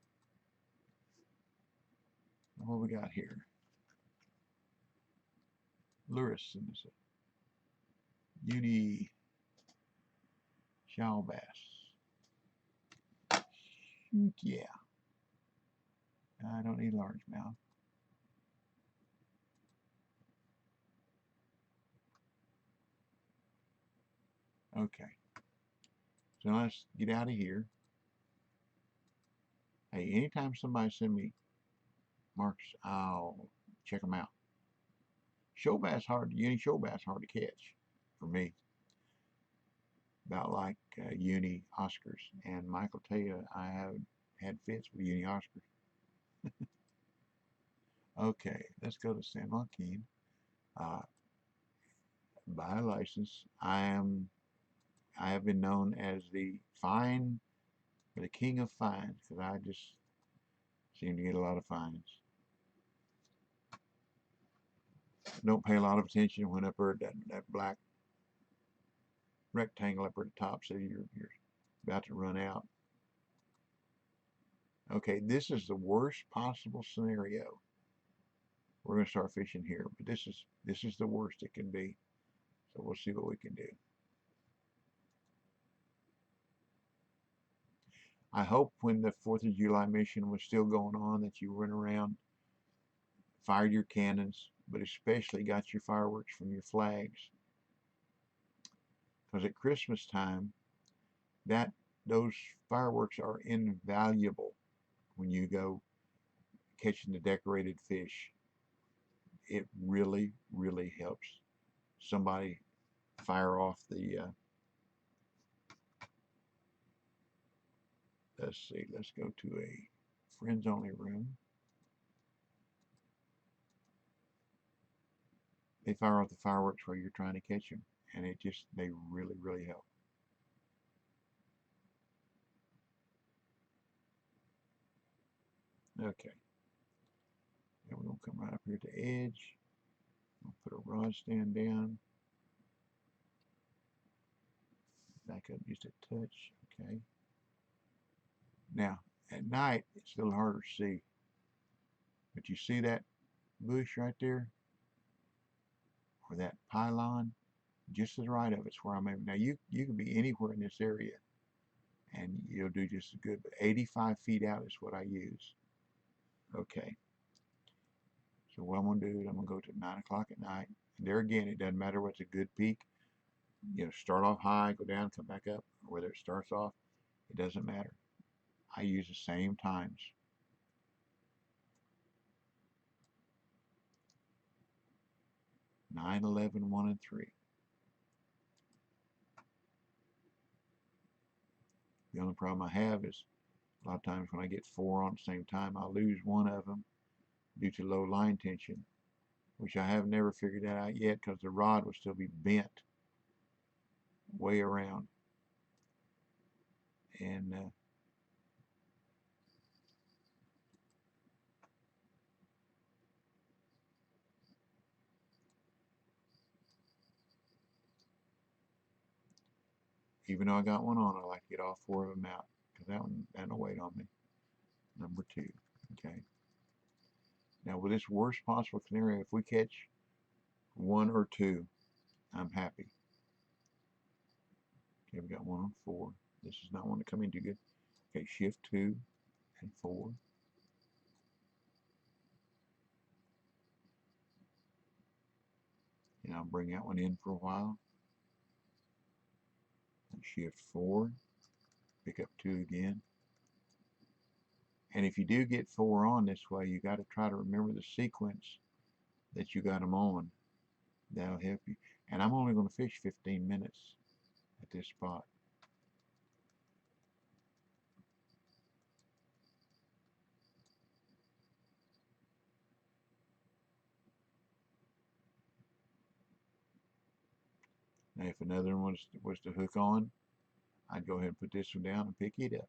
What we got here? Luris and it's a uni shell bass. Shoot, yeah. I don't need largemouth. Okay. So let's get out of here. Hey, anytime somebody send me marks, I'll check them out. Show bass hard, uni show bass hard to catch for me. About like uni Oscars, and Michael tell you I have had fits with uni Oscars. Okay, let's go to San Joaquin. By license, I have been known as the king of fines because I just seem to get a lot of fines. Don't pay a lot of attention when up there that black rectangle up at the top, so you're about to run out. Okay, this is the worst possible scenario. We're going to start fishing here, but this is the worst it can be. So we'll see what we can do. I hope when the 4th of July mission was still going on that you went around, fired your cannons, but especially got your fireworks from your flags. Because at Christmas time, those fireworks are invaluable when you go catching the decorated fish. It really, really helps somebody fire off the let's see, let's go to a friends only room. They fire off the fireworks while you're trying to catch them, and they really, really help. Okay, now we're going to come right up here to the edge. We'll put a rod stand down. Back up just a touch. Okay. Now, at night, it's a little harder to see. But you see that bush right there? Or that pylon? Just to the right of it's where I'm at. Now, you can be anywhere in this area, and you'll do just as good. But 85 feet out is what I use. Okay. So what I'm going to do is I'm going to go to 9 o'clock at night. And there again, it doesn't matter what's a good peak. You know, start off high, go down, come back up. Or whether it starts off, it doesn't matter. I use the same times. 9, 11, 1, and 3. The only problem I have is a lot of times when I get 4 on at the same time, I lose one of them due to low line tension, which I have never figured that out yet because the rod will still be bent way around. And even though I got one on, I like to get all 4 of them out because that'll weight on me. Number 2. Okay. Now with this worst possible scenario, if we catch 1 or 2, I'm happy. Okay, we got 1 on 4. This is not one to come in too good. Okay, shift 2 and 4. And I'll bring that one in for a while. And shift 4. Pick up 2 again. And if you do get 4 on this way, you got to try to remember the sequence that you got them on. That'll help you. And I'm only going to fish 15 minutes. at this spot. Now, if another one was to hook on, I'd go ahead and put this one down and pick it up.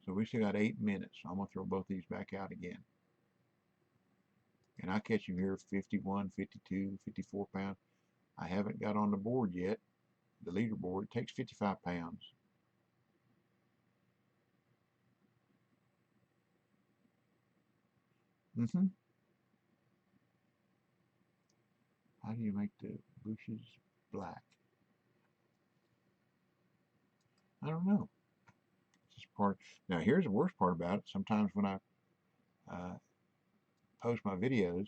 So we still got 8 minutes. So I'm going to throw both these back out again. And I catch them here 51, 52, 54 pounds. I haven't got on the board yet, the leaderboard. It takes 55 pounds. How do you make the bushes black? I don't know. It's just part. Now here's the worst part about it. Sometimes when I uh, post my videos,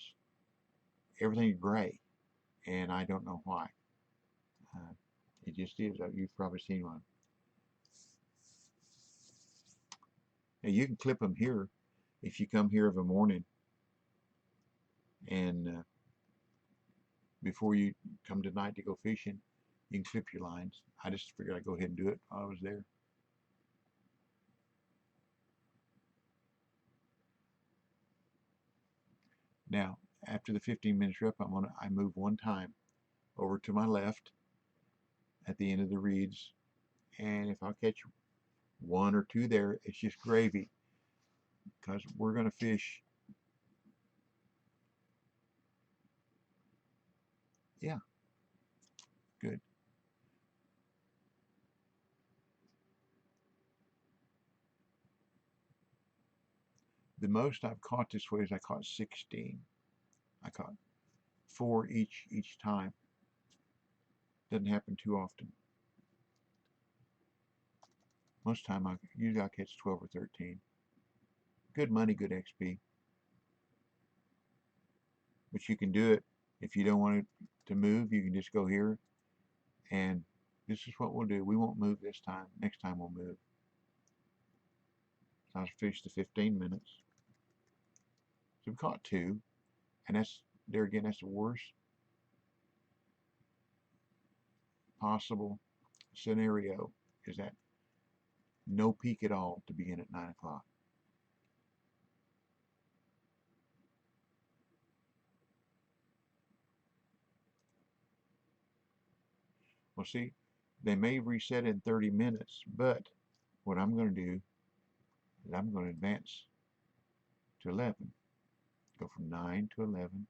everything's gray, and I don't know why. Uh, it just is. You've probably seen one. Now you can clip them here if you come here of a morning and before you come tonight to go fishing, you can clip your lines. I just figured I'd go ahead and do it while I was there. Now, after the 15 minutes are up, I move one time over to my left at the end of the reeds, and if I catch one or two there, it's just gravy because we're going to fish. Yeah, good. The most I've caught this way is I caught 16. I caught 4 each time. Doesn't happen too often. Most time usually I catch 12 or 13. Good money, good XP. But you can do it if you don't want it to move. You can just go here, and this is what we'll do. We won't move this time. Next time we'll move. So I fished the 15 minutes. So we caught 2, and that's there again. That's the worst possible scenario. Is that no peak at all to begin at 9 o'clock. Well, see, they may reset in 30 minutes, but what I'm going to do is I'm going to advance to 11. Go from 9 to 11.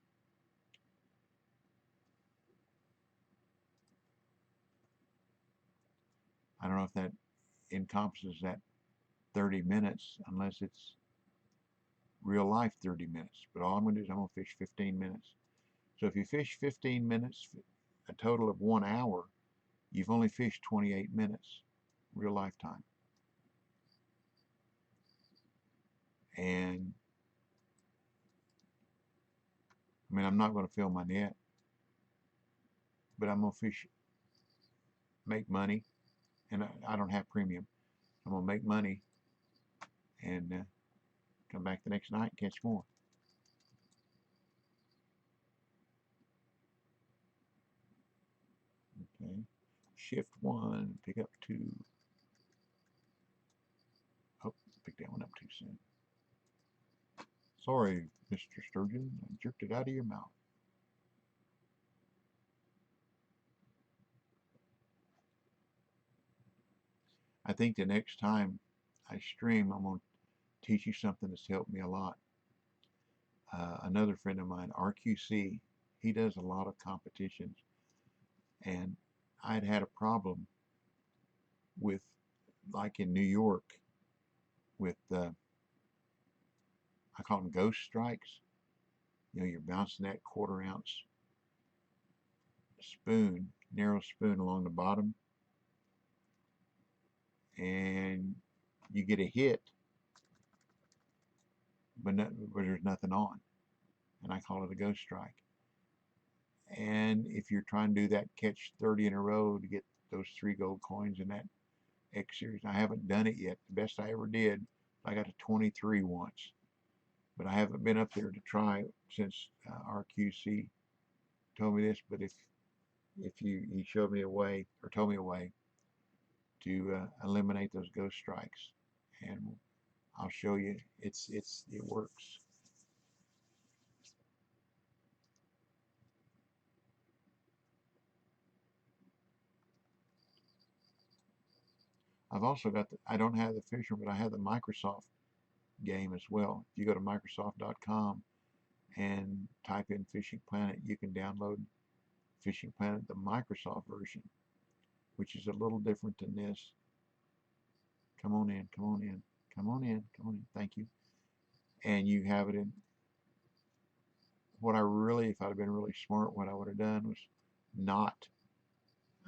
I don't know if that encompasses that 30 minutes unless it's real life 30 minutes. But all I'm going to do is I'm going to fish 15 minutes. So if you fish 15 minutes, a total of 1 hour, you've only fished 28 minutes, real life time. And I mean, I'm not going to fill my net, but I'm going to fish, make money, and I don't have premium. I'm going to make money and come back the next night and catch more. Okay, shift 1, pick up 2. Oh, pick that one up too soon. Sorry, Mr. Sturgeon, I jerked it out of your mouth. I think the next time I stream, I'm going to teach you something that's helped me a lot. Another friend of mine, RQC, he does a lot of competitions, and I'd had a problem with, like in New York, with I call them ghost strikes. You know, you're bouncing that 1/4 ounce spoon, narrow spoon along the bottom, and you get a hit, but there's nothing on, and I call it a ghost strike. And if you're trying to do that, catch 30 in a row to get those 3 gold coins in that X series, I haven't done it yet. The best I ever did, I got to 23 once, but I haven't been up there to try since RQC told me this, but if he showed me a way or told me a way to eliminate those ghost strikes, and I'll show you. It works. I've also got I don't have the Fisher, but I have the Microsoft game as well. If you go to Microsoft.com and type in Fishing Planet, you can download Fishing Planet, the Microsoft version, which is a little different than this. Come on in, come on in, come on in, come on in. Thank you. And you have it in. What I really, if I'd have been really smart, what I would have done was not.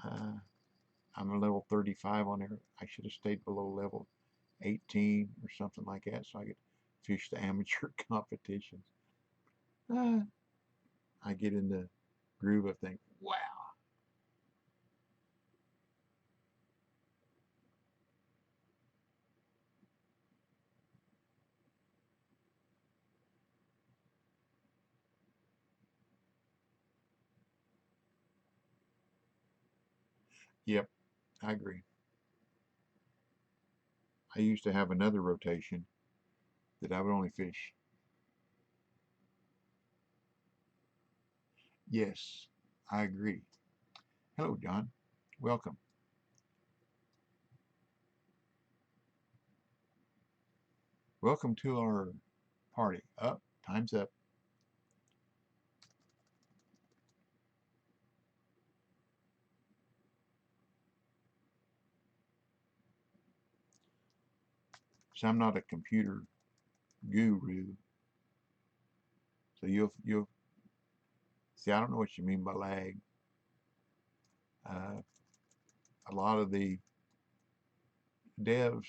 Uh, I'm a level 35 on there. I should have stayed below level 18 or something like that, so I could fish the amateur competitions. Uh, I get in the groove of things. Wow. Yep, I agree. I used to have another rotation that I would only fish. Yes, I agree. Hello, John. Welcome. Welcome to our party. Up, time's up. So I'm not a computer guru, so you'll see. I don't know what you mean by lag. Uh, a lot of the devs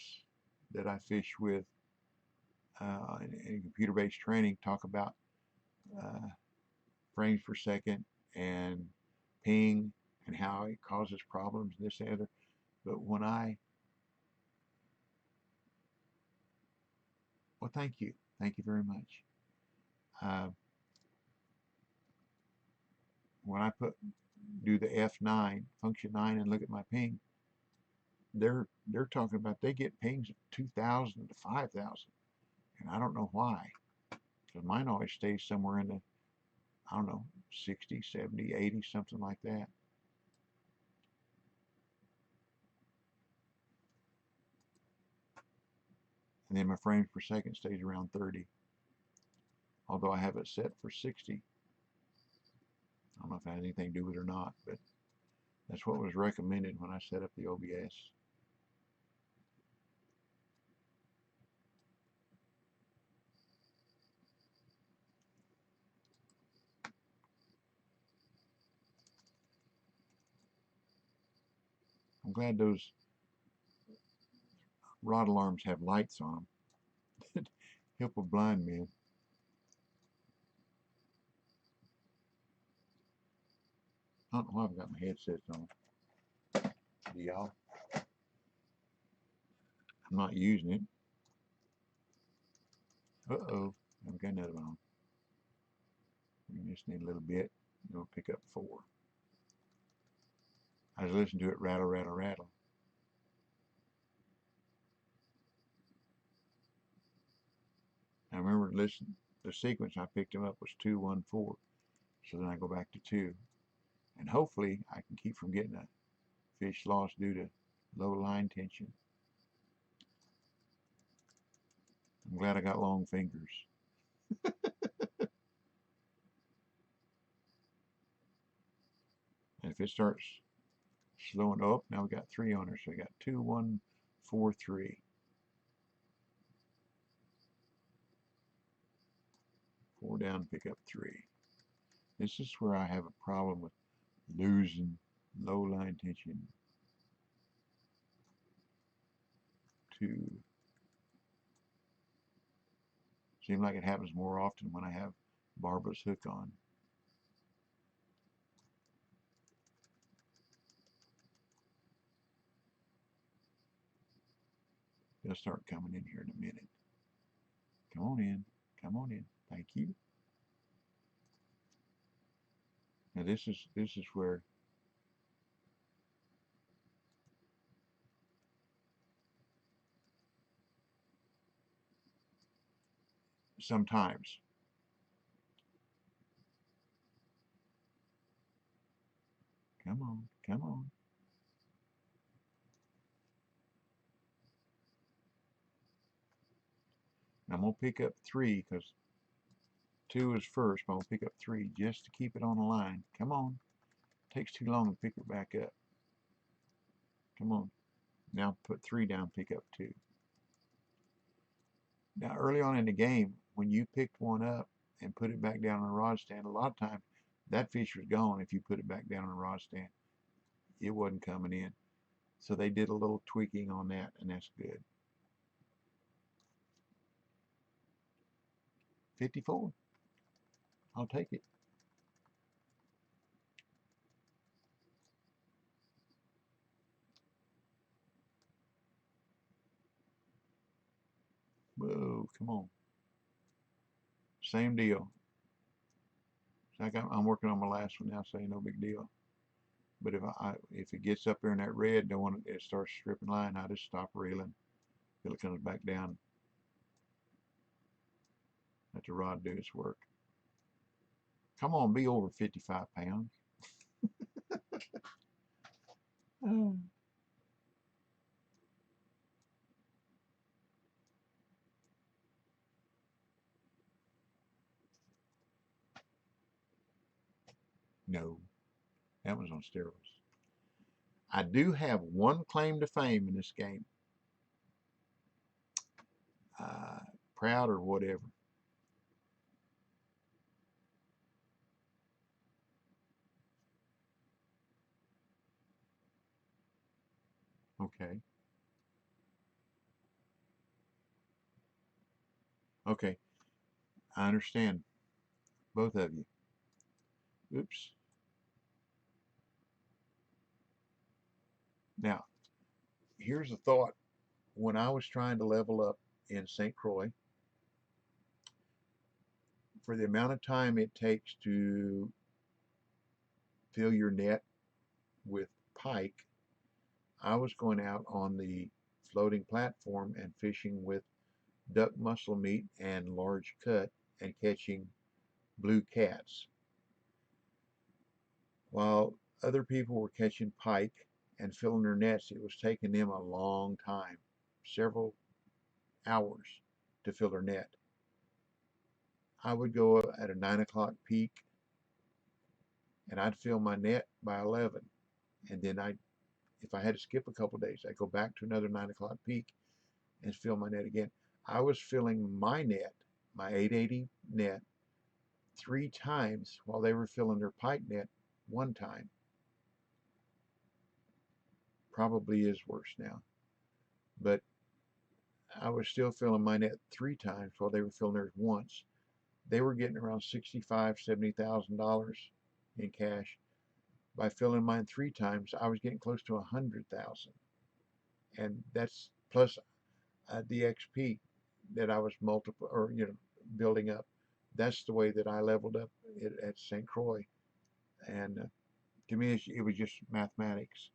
that I fish with in computer-based training talk about uh, frames per second and ping and how it causes problems and this and other. But well, thank you very much. Uh, when I do the F9 function 9 and look at my ping, they're talking about they get pings of 2,000 to 5,000, and I don't know why, because mine always stays somewhere in the, I don't know, 60, 70, 80, something like that. And then my frames per second stays around 30, although I have it set for 60. I don't know if it has anything to do with it or not, but that's what was recommended when I set up the OBS. I'm glad those rod alarms have lights on them. Help a blind man. I don't know why I've got my headsets on. Do y'all? I'm not using it. Uh-oh. I've got another one on. We just need a little bit. We'll pick up 4. I was listening to it rattle, rattle, rattle. I remember listening. The sequence I picked them up was 2, 1, 4. So then I go back to 2. And hopefully I can keep from getting a fish lost due to low line tension. I'm glad I got long fingers. And if it starts slowing up, now we got 3 on her. So we got 2, 1, 4, 3. 4 down, pick up 3. This is where I have a problem with losing low line tension. 2. Seems like it happens more often when I have barbless hook on. They'll start coming in here in a minute. Come on in. Come on in. Thank you. Now this is where sometimes. Come on, come on. I'm gonna pick up three because two is first, but I'm gonna pick up three just to keep it on the line. Come on. Takes too long to pick it back up. Come on. Now put three down, pick up two. Now early on in the game, when you picked one up and put it back down on a rod stand, a lot of times that fish was gone if you put it back down on a rod stand. It wasn't coming in. So they did a little tweaking on that, and that's good. 54. I'll take it. Whoa, come on. Same deal. It's like I'm working on my last one now, so ain't no big deal. But if it gets up there in that red, don't want it starts stripping line, I just stop reeling till it comes back down. Let the rod do its work. Come on, be over 55 pounds. Oh. No, that was on steroids. I do have one claim to fame in this game. Uh, Proud or whatever. Okay. Okay. I understand. Both of you. Oops. Now, here's a thought. When I was trying to level up in St. Croix, for the amount of time it takes to fill your net with pike, I was going out on the floating platform and fishing with duck muscle meat and large cut and catching blue cats, while other people were catching pike and filling their nets. It was taking them a long time, several hours, to fill their net. I would go at a 9 o'clock peak and I'd fill my net by 11, and then if I had to skip a couple days, I'd go back to another 9 o'clock peak and fill my net again. I was filling my net, my 880 net, 3 times while they were filling their pike net 1 time. Probably is worse now, but I was still filling my net 3 times while they were filling theirs once. They were getting around $65,000, $70,000 in cash. By filling mine 3 times, I was getting close to 100,000, and that's plus the XP that I was building up. That's the way that I leveled up at St. Croix, and to me, it was just mathematics.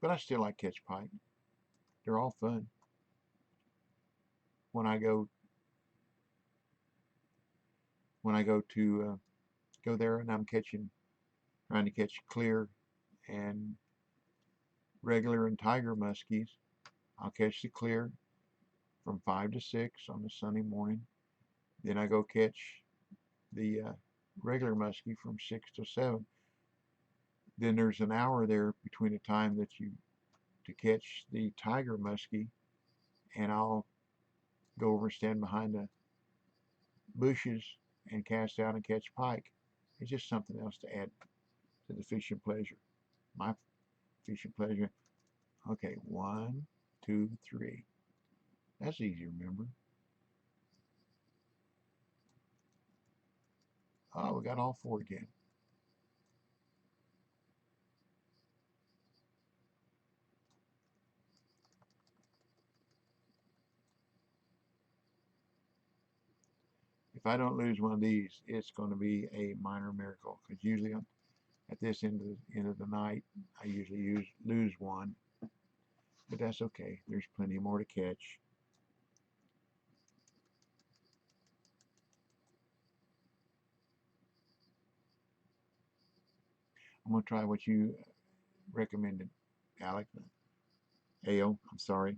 But I still like catch pike. They're all fun. When I go to go there and I'm trying to catch clear and regular and tiger muskies, I'll catch the clear from 5 to 6 on the Sunday morning. Then I go catch the regular muskie from 6 to 7. Then there's an hour there between the time that you to catch the tiger muskie, and I'll go over and stand behind the bushes and cast out and catch pike. It's just something else to add to the fishing pleasure. My fishing pleasure. Okay, 1, 2, 3. That's easy to remember. Oh, we got all four again. If I don't lose one of these, it's going to be a minor miracle. Because usually at this end of the night, I usually lose one, but that's okay. There's plenty more to catch. I'm going to try what you recommended, Alex. Ao, I'm sorry.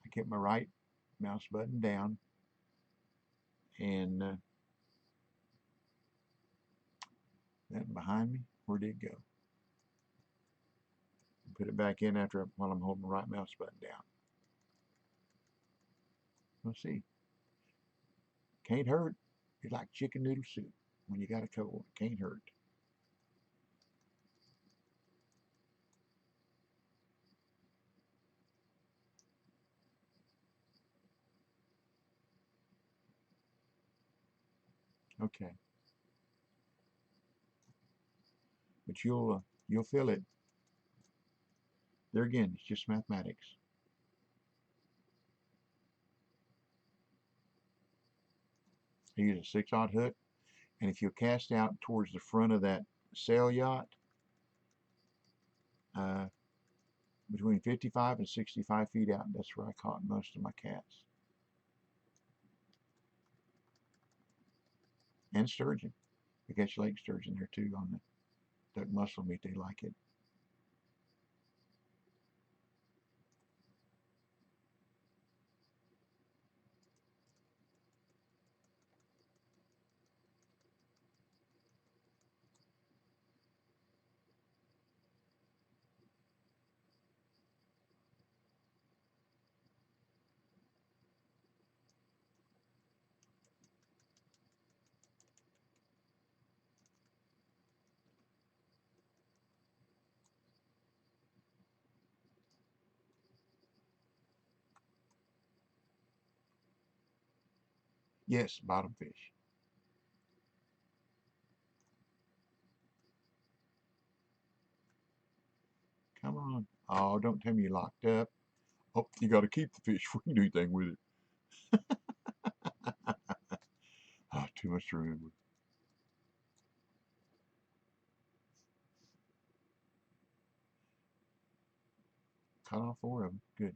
I kept my right mouse button down, and that behind me, where did it go? Put it back in after while I'm holding the right mouse button down. We'll see. Can't hurt. It's like chicken noodle soup. When you got a cold, it can't hurt. Okay, but you'll feel it. There again, it's just mathematics. I use a 6/0 hook, and if you cast out towards the front of that sail yacht, uh, between 55 and 65 feet out, that's where I caught most of my cats. And sturgeon. We catch lake sturgeon there too on the duck mussel meat. They like it. Yes, bottom fish. Come on. Oh, don't tell me you're locked up. Oh, you got to keep the fish before you do anything with it. Ah, too much to remember. Cut off 4 of them. Good.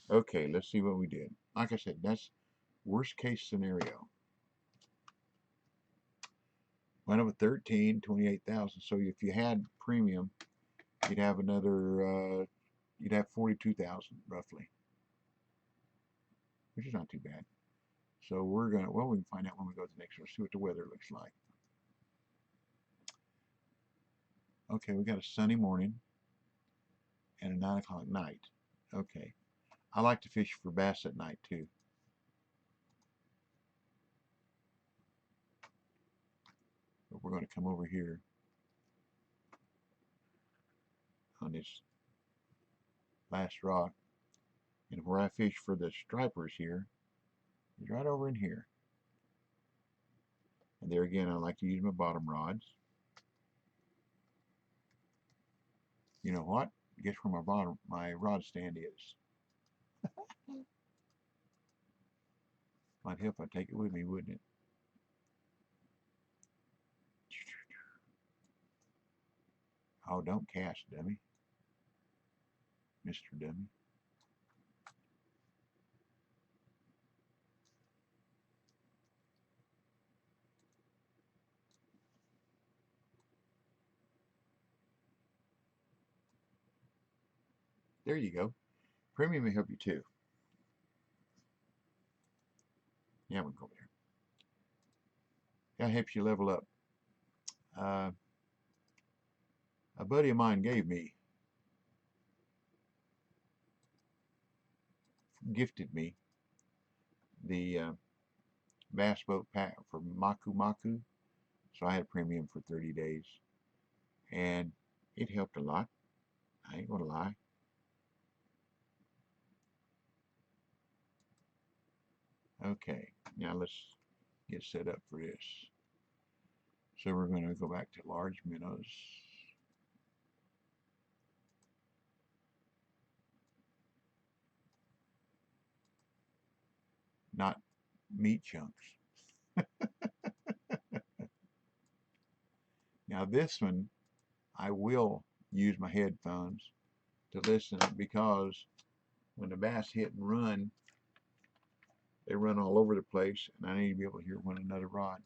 Okay, let's see what we did. Like I said, that's worst case scenario. Went up with 13, 28,000. So if you had premium, you'd have you'd have 42,000 roughly, which is not too bad. So well, we can find out when we go to the next one, see what the weather looks like. Okay, we got a sunny morning and a 9 o'clock night. Okay. I like to fish for bass at night too. But we're going to come over here on this last rock. And where I fish for the stripers here is right over in here. And there again, I like to use my bottom rods. You know what? Guess where my rod stand is. Might help if I take it with me, wouldn't it? Oh, don't cast, dummy. Mr. Dummy. There you go. Premium may help you too. Yeah, we can go over there. That helps you level up. Uh, a buddy of mine gifted me the bass boat pack for Maku Maku. So I had a premium for 30 days. And it helped a lot. I ain't gonna lie. Okay, now let's get set up for this. So we're going to go back to large minnows. meat chunks. Now this one, I will use my headphones to listen because when the bass hit and run, they run all over the place, and I need to be able to hear one another rod.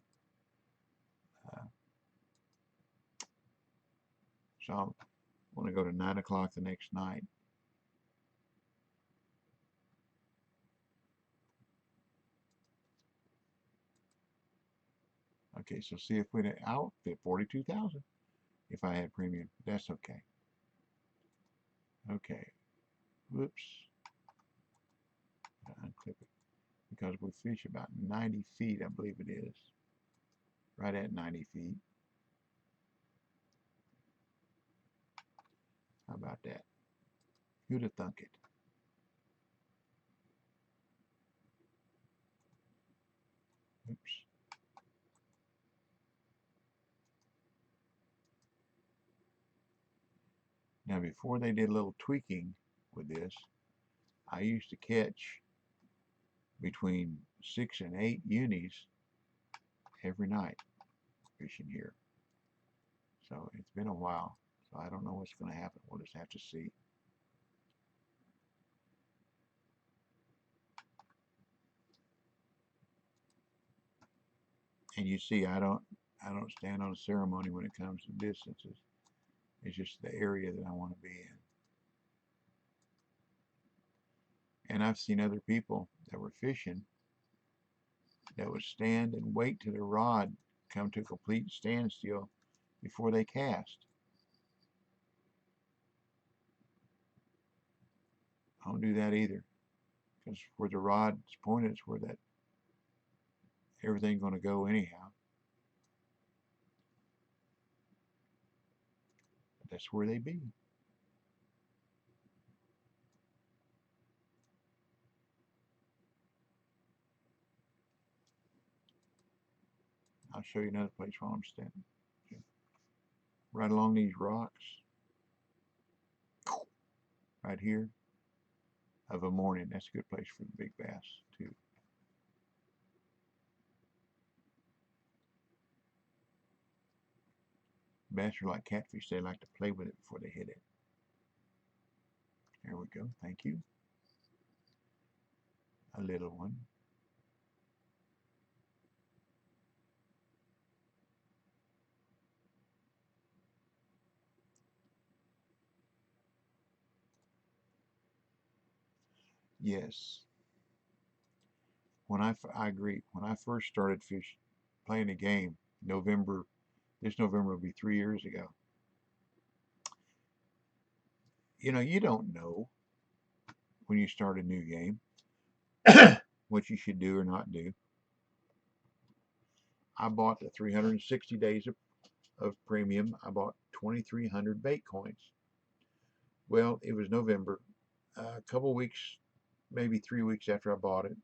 Uh, so I want to go to 9 o'clock the next night. Okay, so see if I'll fit 42,000 if I had premium. That's okay. Okay, whoops. Unclip it because we fish about 90 feet, I believe it is. Right at 90 feet. How about that? Who'd have thunk it? Oops. Now, before they did a little tweaking with this, I used to catch between 6 and 8 unis every night fishing here. So it's been a while. So I don't know what's going to happen. We'll just have to see. And you see, I don't stand on a ceremony when it comes to distances. It's just the area that I want to be in. And I've seen other people that were fishing that would stand and wait till the rod come to a complete standstill before they cast. I don't do that either, because where the rod's pointed is where that everything's going to go anyhow. But that's where they be. I'll show you another place while I'm standing. Right along these rocks, right here, of a morning. That's a good place for the big bass too. Bass are like catfish. They like to play with it before they hit it. There we go. Thank you. A little one. Yes. I agree. When I first started playing the game, this November will be 3 years ago. You don't know when you start a new game what you should do or not do. I bought the 360 days of premium. I bought 2,300 bait coins. Well, it was November. A couple weeks, maybe 3 weeks after I bought it,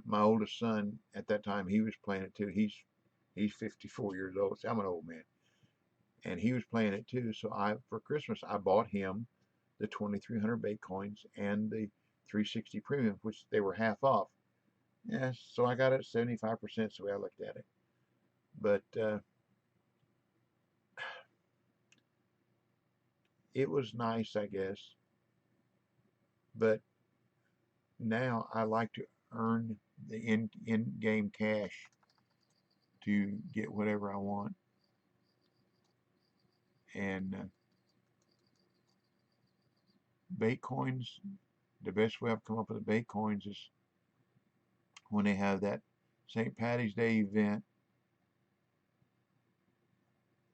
my oldest son at that time, he was playing it too. He's 54 years old. So I'm an old man, and he was playing it too. So for Christmas I bought him the 2,300 bait coins and the 360 premium, which they were half off. Yeah, so I got it at 75%. The way I looked at it, but it was nice, I guess. But now I like to earn the in-game cash to get whatever I want. And bait coins, the best way I've come up with the bait coins is when they have that St. Patty's Day event.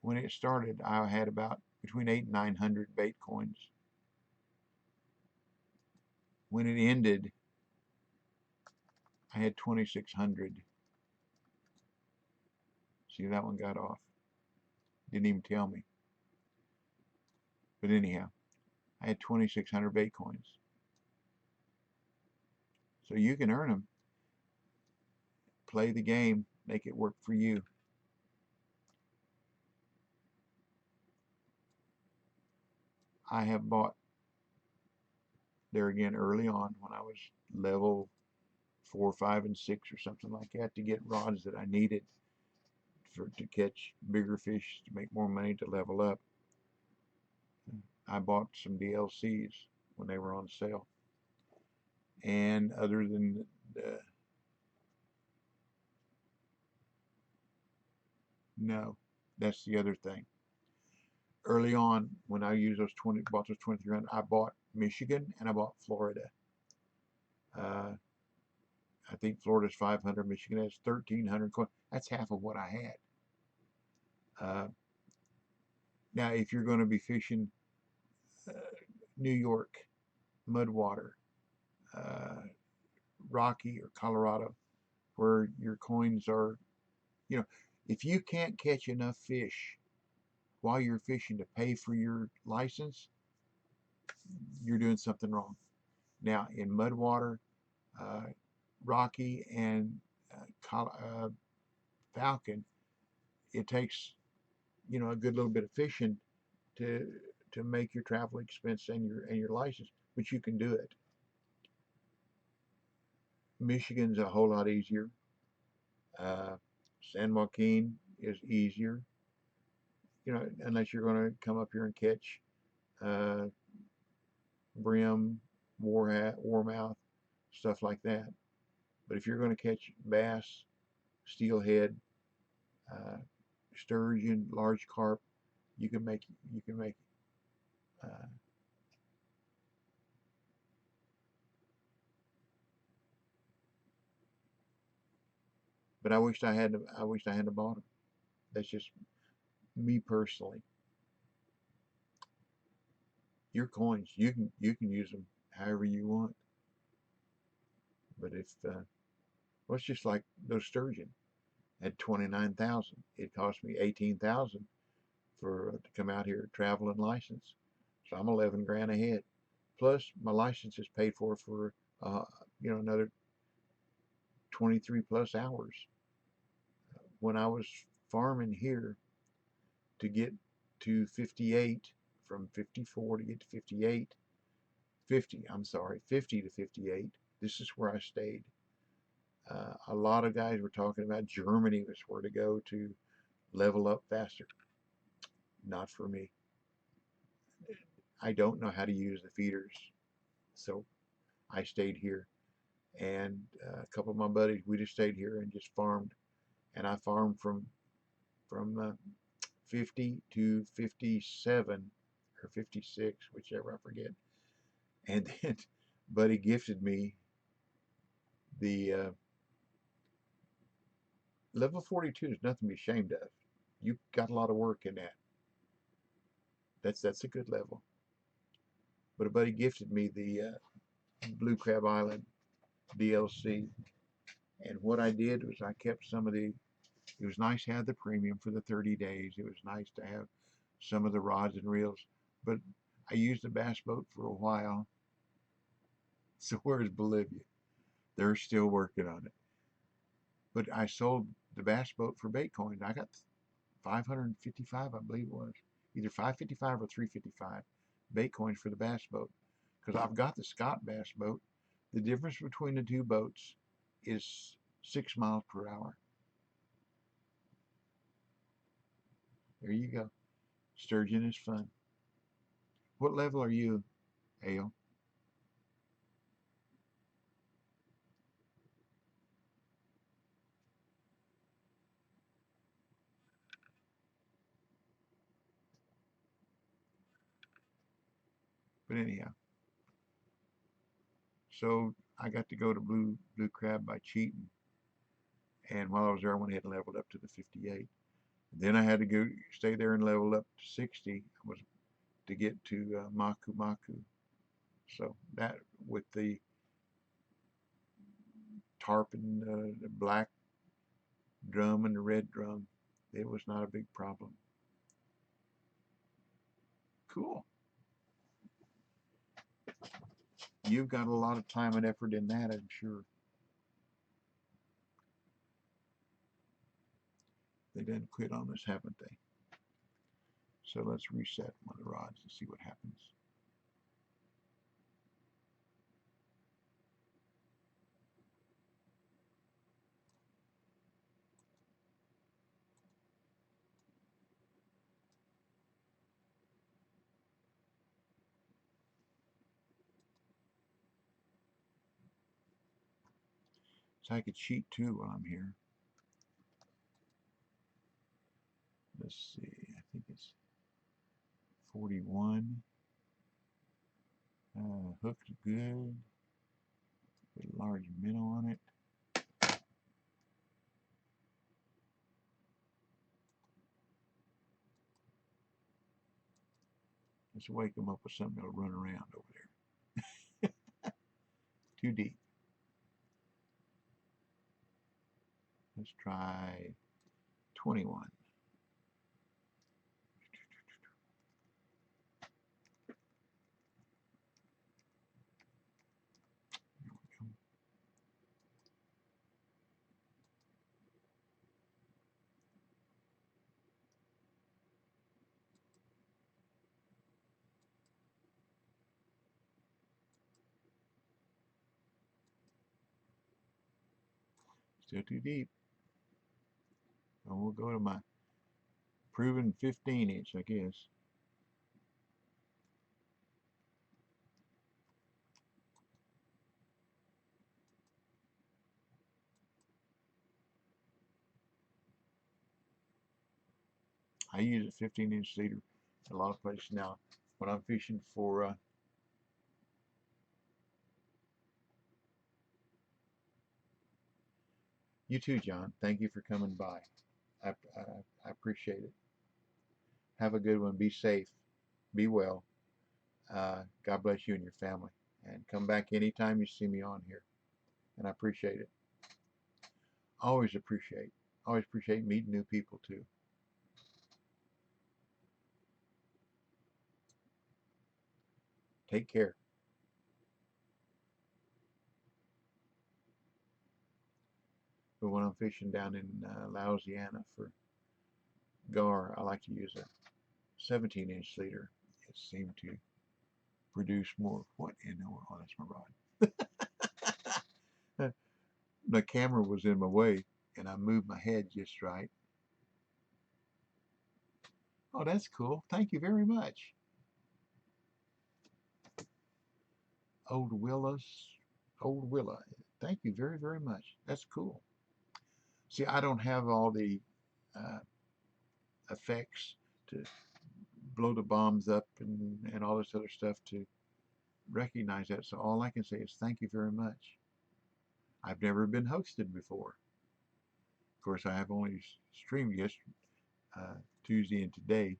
When it started, I had about between 8 and 900 bait coins. When it ended, I had 2,600. See, that one got off. Didn't even tell me. But anyhow, I had 2,600 bait coins. So you can earn them. Play the game. Make it work for you. I have bought there again early on when I was level 4, 5, and 6 or something like that to get rods that I needed to catch bigger fish, to make more money, to level up. I bought some DLCs when they were on sale. And other than no, that's the other thing. Early on, when I used bought those 2300, I bought Michigan and I bought Florida. Uh, I think Florida's 500, Michigan has 1300 coins. That's half of what I had. Now, if you're going to be fishing uh, New York, Mudwater, uh, Rocky, or Colorado, where your coins are, you know, if you can't catch enough fish while you're fishing to pay for your license, you're doing something wrong. Now, in Mudwater, uh, Rocky, and Falcon, it takes a good little bit of fishing to make your travel expense and your license, but you can do it. Michigan's a whole lot easier. Uh, San Joaquin is easier, unless you're going to come up here and catch uh, brim, warmouth, stuff like that. But if you're going to catch bass, steelhead, uh, sturgeon, large carp, you can make it. Uh, but I wished I hadn't bought them. That's just me personally. Your coins, you can use them however you want. But if well, it's just like those sturgeon at 29,000. It cost me 18,000 for to come out here, travel and license. So I'm 11 grand ahead. Plus my license is paid for uh, another 23 plus hours. When I was farming here to get to 58, from 54 to get to 58, 50, I'm sorry, 50 to 58, this is where I stayed. A lot of guys were talking about Germany was where to go to level up faster. Not for me. I don't know how to use the feeders, so I stayed here. And a couple of my buddies, we just stayed here and just farmed. And I farmed from 50 to 57 or 56, whichever, I forget. And then Buddy gifted me the level 42 is nothing to be ashamed of. You got a lot of work in that. That's a good level. But a buddy gifted me the Blue Crab Island DLC, and what I did was I kept some of the. It was nice to have the premium for the 30 days. It was nice to have some of the rods and reels, but I used the bass boat for a while. So where's Bolivia? They're still working on it. But I sold the bass boat for bait coin. I got 555, I believe it was, either 555 or 355 bait coins for the bass boat, because I've got the Scott bass boat. The difference between the two boats is 6 miles per hour. There you go. Sturgeon is fun. What level are you, Ale? But anyhow, so I got to go to Blue Crab by cheating, and while I was there, I went ahead and leveled up to the 58. Then I had to go stay there and level up to 60. Was to get to Maku Maku. So that, with the tarp and the black drum and the red drum, it was not a big problem. Cool. You've got a lot of time and effort in that, I'm sure. They didn't quit on us, haven't they? So let's reset one of the rods and see what happens. So I could cheat too while I'm here. Let's see, I think it's 41. Hooked good. Put a large minnow on it. Let's wake them up with something that'll run around over there. Too deep. Let's try 21. There we go. Still too deep. And we'll go to my proven 15-inch, I guess. I use a 15-inch leader a lot of places now when I'm fishing for you too, John. Thank you for coming by. I appreciate it. Have a good one. Be safe. Be well. God bless you and your family. And come back anytime you see me on here. And I appreciate it. Always appreciate. Always appreciate meeting new people too. Take care. But when I'm fishing down in Louisiana for gar, I like to use a 17-inch leader. It seemed to produce more. What in the world? Oh, that's my rod. The camera was in my way, and I moved my head just right. Oh, that's cool. Thank you very much. Old Willis, Old Willa. Thank you very, very much. That's cool. See, I don't have all the uh, effects to blow the bombs up and all this other stuff to recognize that. So all I can say is thank you very much. I've never been hosted before. Of course, I have only streamed yesterday, Tuesday and today,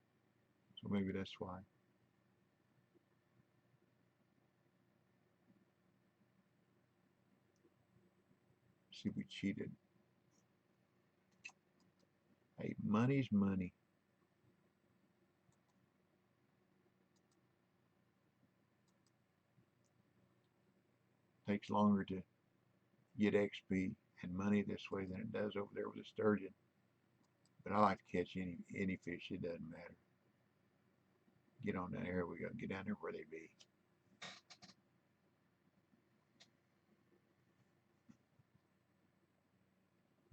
so maybe that's why. See, we cheated. Hey, money's money. Takes longer to get XP and money this way than it does over there with a sturgeon. But I like to catch any fish. It doesn't matter. Get on down there. We go. Get down there where they be.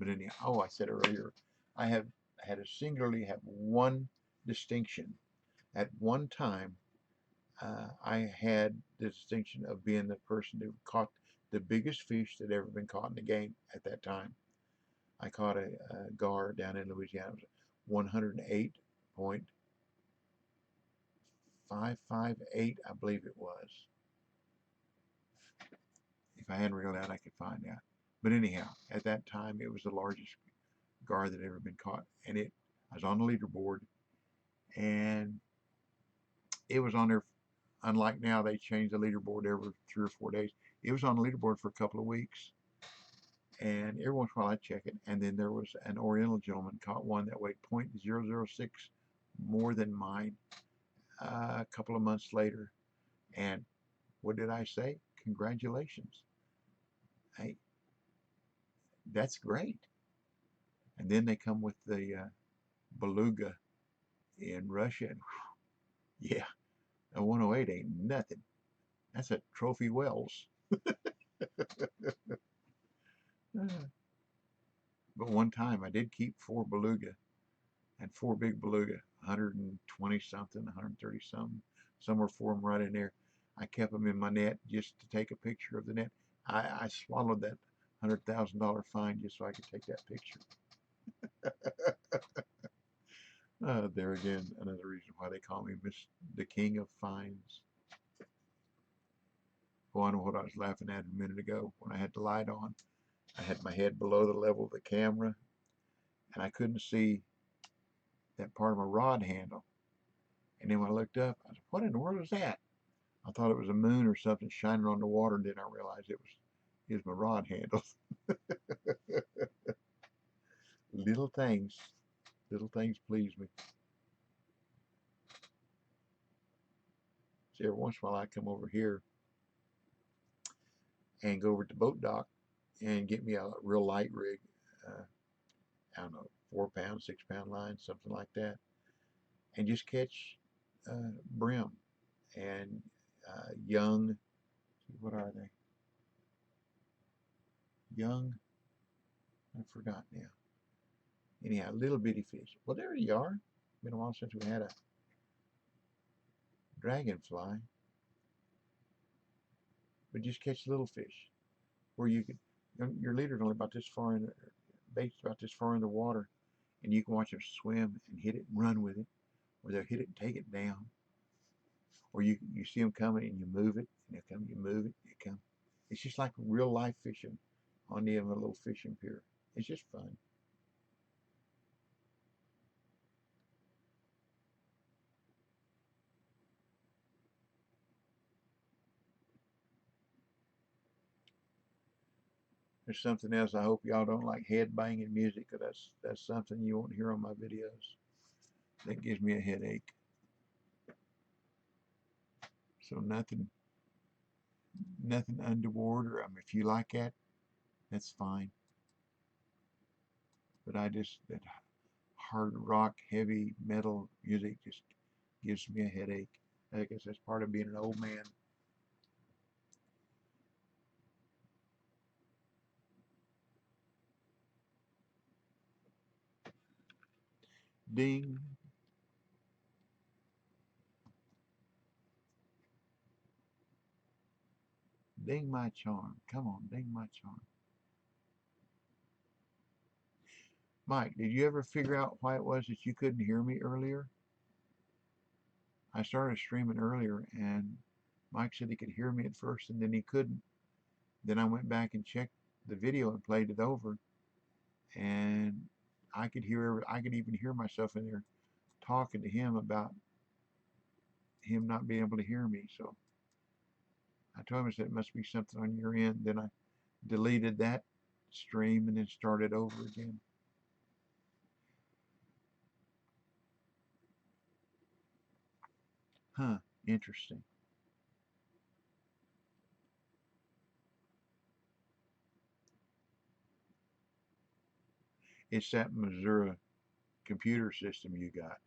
But anyhow, oh, I said earlier, I have had to singularly have one distinction. At one time, I had the distinction of being the person who caught the biggest fish that ever been caught in the game at that time. I caught a gar down in Louisiana. It was 108.558, I believe it was. If I hadn't reeled out, I could find out. But anyhow, at that time, it was the largest gar that had ever been caught, and I was on the leaderboard, and it was on there. Unlike now, they change the leaderboard every 3 or 4 days. It was on the leaderboard for a couple of weeks, and every once in a while I check it. And then there was an Oriental gentleman caught one that weighed .006 more than mine a couple of months later. And what did I say? Congratulations! Hey, that's great. And then they come with the beluga in Russia, and yeah, a 108 ain't nothing. That's a trophy Wells. But one time I did keep 4 beluga and 4 big beluga, 120 something, 130 something. Somewhere 4 of them right in there. I kept them in my net just to take a picture of the net. I swallowed that $100,000 fine just so I could take that picture. There again, another reason why they call me the King of Fines. Oh, I know what I was laughing at a minute ago when I had the light on. I had my head below the level of the camera, and I couldn't see that part of my rod handle. And then when I looked up, I said, "What in the world is that?" I thought it was a moon or something shining on the water, and then I realized it was my rod handle. Little things please me. See, every once in a while I come over here and go over to the boat dock and get me a real light rig. I don't know, 4 pound, 6 pound line, something like that, and just catch brim and young. What are they? Young. I forgot now. Anyhow, little bitty fish. Well, there you are. Been a while since we had a dragonfly, but just catch little fish where you could. Your leader's only about this far in the bait's about this far in the water, and you can watch them swim and hit it and run with it, or they'll hit it and take it down, or you see them coming and you move it, and they come, you move it, they come. It's just like real life fishing on the end of a little fishing pier. It's just fun. There's something else. I hope y'all don't like head banging music, because that's something you won't hear on my videos. That gives me a headache. So nothing untoward, or if you like that, that's fine. But that hard rock, heavy metal music just gives me a headache. I guess that's part of being an old man. Ding. Ding my charm. Come on, ding my charm. Mike, did you ever figure out why it was that you couldn't hear me earlier? I started streaming earlier, and Mike said he could hear me at first, and then he couldn't. Then I went back and checked the video and played it over, and I could even hear myself in there talking to him about him not being able to hear me. So I told him, I said, it must be something on your end. Then I deleted that stream and then started over again. Huh, interesting. It's that Missouri computer system you got.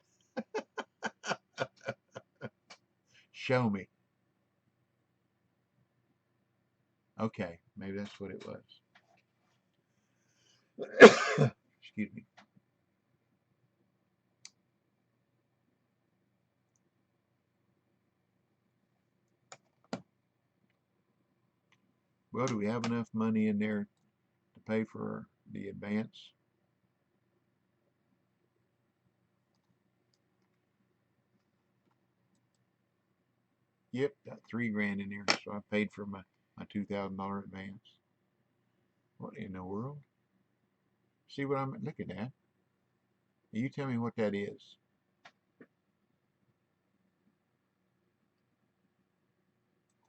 Show me. Okay, maybe that's what it was. Excuse me. Well, do we have enough money in there to pay for the advance? Yep, got $3 grand in there, so I paid for my $2,000 advance. What in the world? See what I'm looking at? You tell me what that is.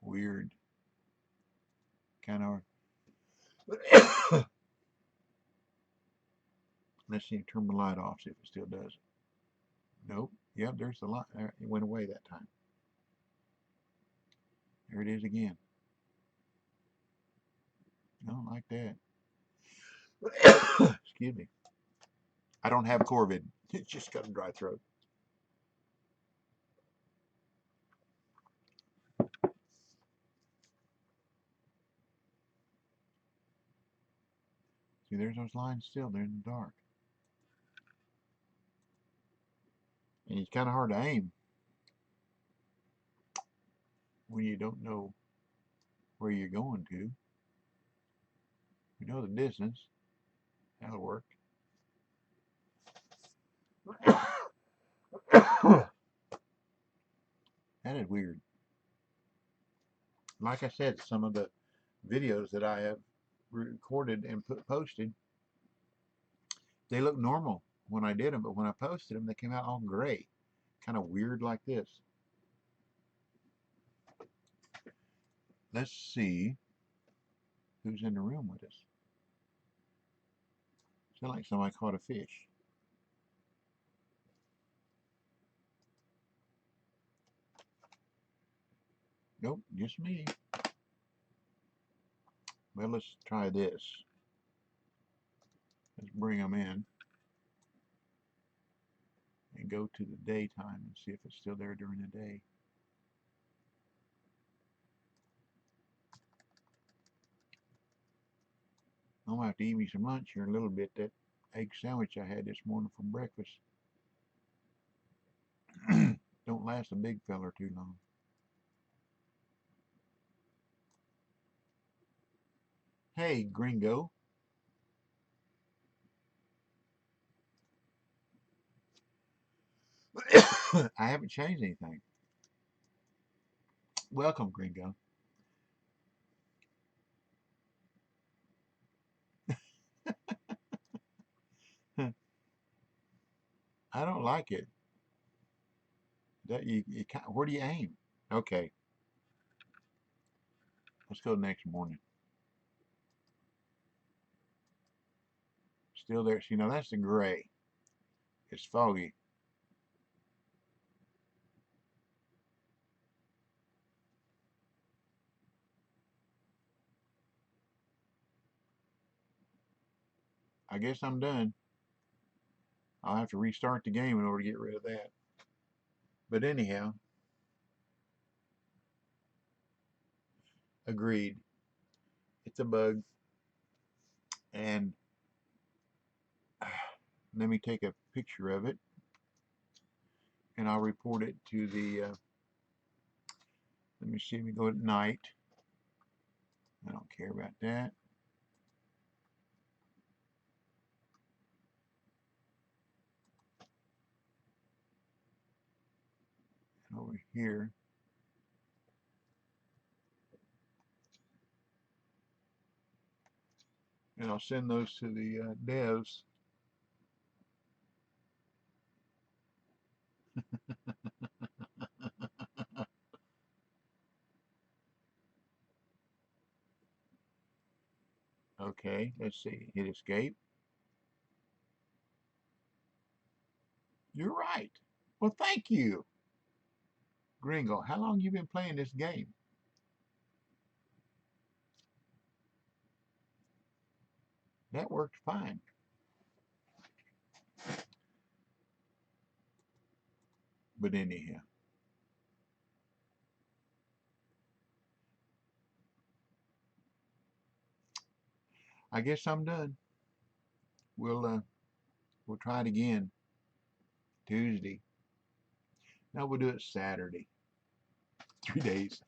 Weird. Kind of. Let's see, turn the light off, see if it still does it. Nope. Yep, there's the light. It went away that time. There it is again. I don't like that. Excuse me. I don't have COVID. It's just got a dry throat. See, there's those lines still. They're in the dark. And it's kind of hard to aim when you don't know where you're going to. We know the distance. That'll work. That is weird. Like I said, some of the videos that I have recorded and posted, they look normal when I did them, but when I posted them, they came out all gray, kind of weird like this. Let's see who's in the room with us. Sound like somebody caught a fish. Nope, just me. Well, let's try this. Let's bring them in and go to the daytime and see if it's still there during the day. I'm gonna have to eat me some lunch here in a little bit. That egg sandwich I had this morning for breakfast don't last a big feller too long. Hey, gringo. I haven't changed anything. Welcome, gringo. I don't like it. That you where do you aim? Okay, let's go next morning. Still there. See, now that's the gray. It's foggy. I guess I'm done. I'll have to restart the game in order to get rid of that. But anyhow, agreed. It's a bug. And let me take a picture of it and I'll report it to the, let me see, we go at night. I don't care about that. And over here, and I'll send those to the devs. Okay, let's see, hit escape. You're right. Well, thank you, Gringo. How long you been playing this game? That worked fine. But anyhow, I guess I'm done. We'll try it again Tuesday. No, we'll do it Saturday. 3 days.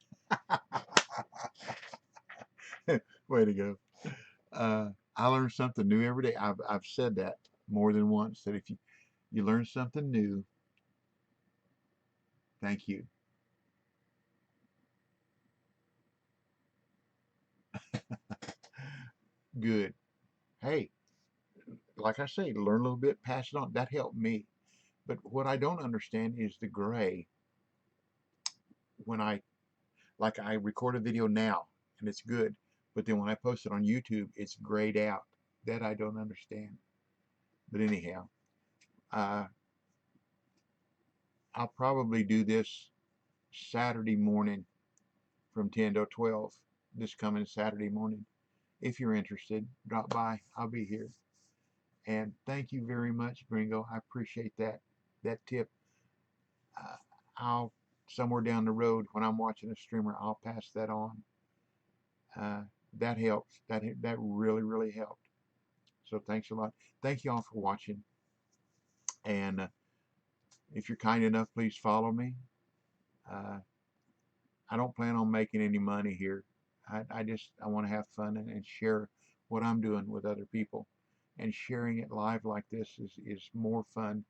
Way to go. I learn something new every day. I've said that more than once, that if you learn something new, thank you. Good. Hey, like I say, learn a little bit, pass it on. That helped me. But what I don't understand is the gray. When I record a video now and it's good, but then when I post it on YouTube, it's grayed out. That I don't understand. But anyhow, uh, I'll probably do this Saturday morning from 10 to 12, this coming Saturday morning. If you're interested, drop by. I'll be here. And thank you very much, Gringo. I appreciate that tip. Uh, I'll somewhere down the road when I'm watching a streamer, I'll pass that on. Uh, that helps. That really helped. So thanks a lot. Thank you all for watching. And if you're kind enough, please follow me. Uh, I don't plan on making any money here. I want to have fun and share what I'm doing with other people. And sharing it live like this is more fun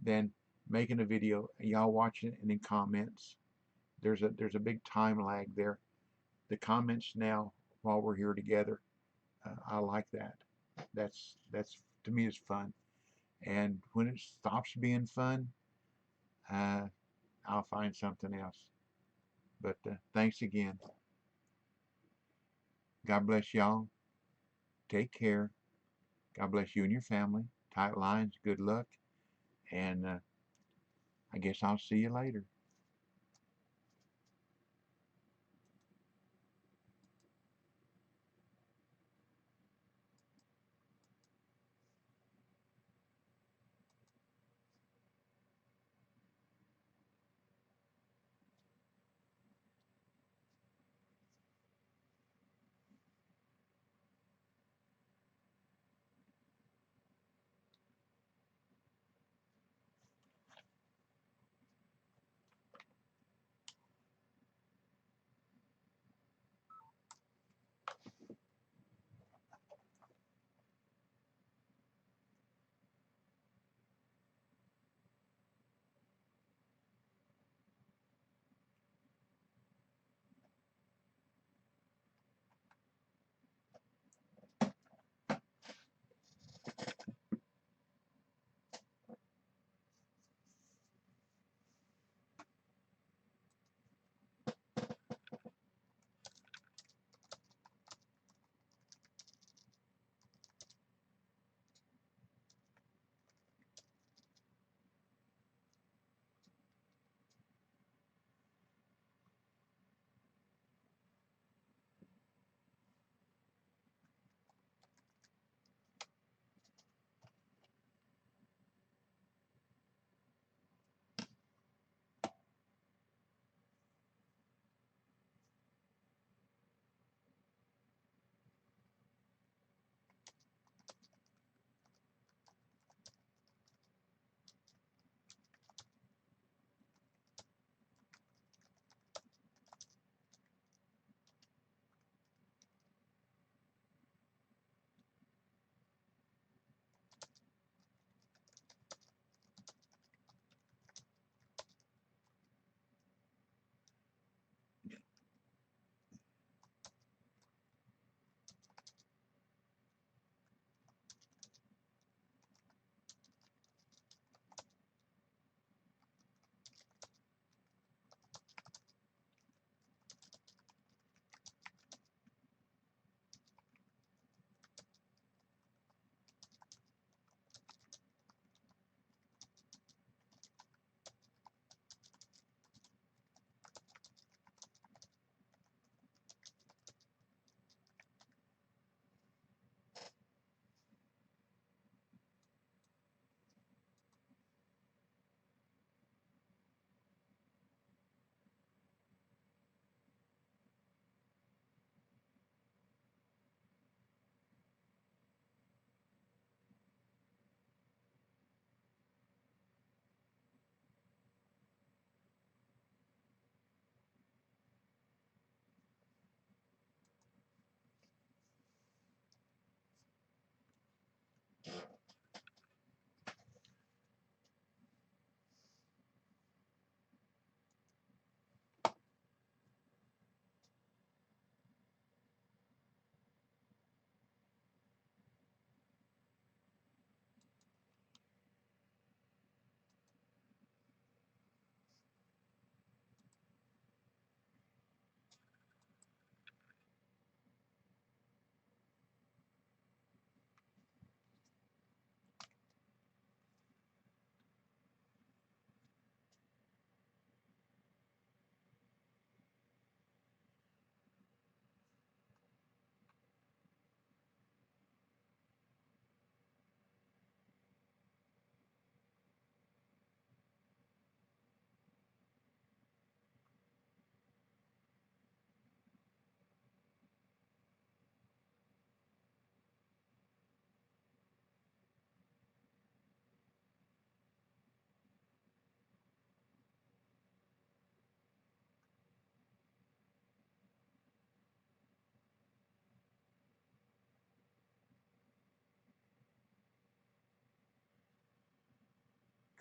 than making a video and y'all watching it and in comments. There's a big time lag there. The comments now while we're here together, I like that. That's to me is fun. And when it stops being fun, uh, I'll find something else. But thanks again. God bless y'all. Take care. God bless you and your family. Tight lines. Good luck. And I guess I'll see you later.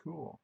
Cool.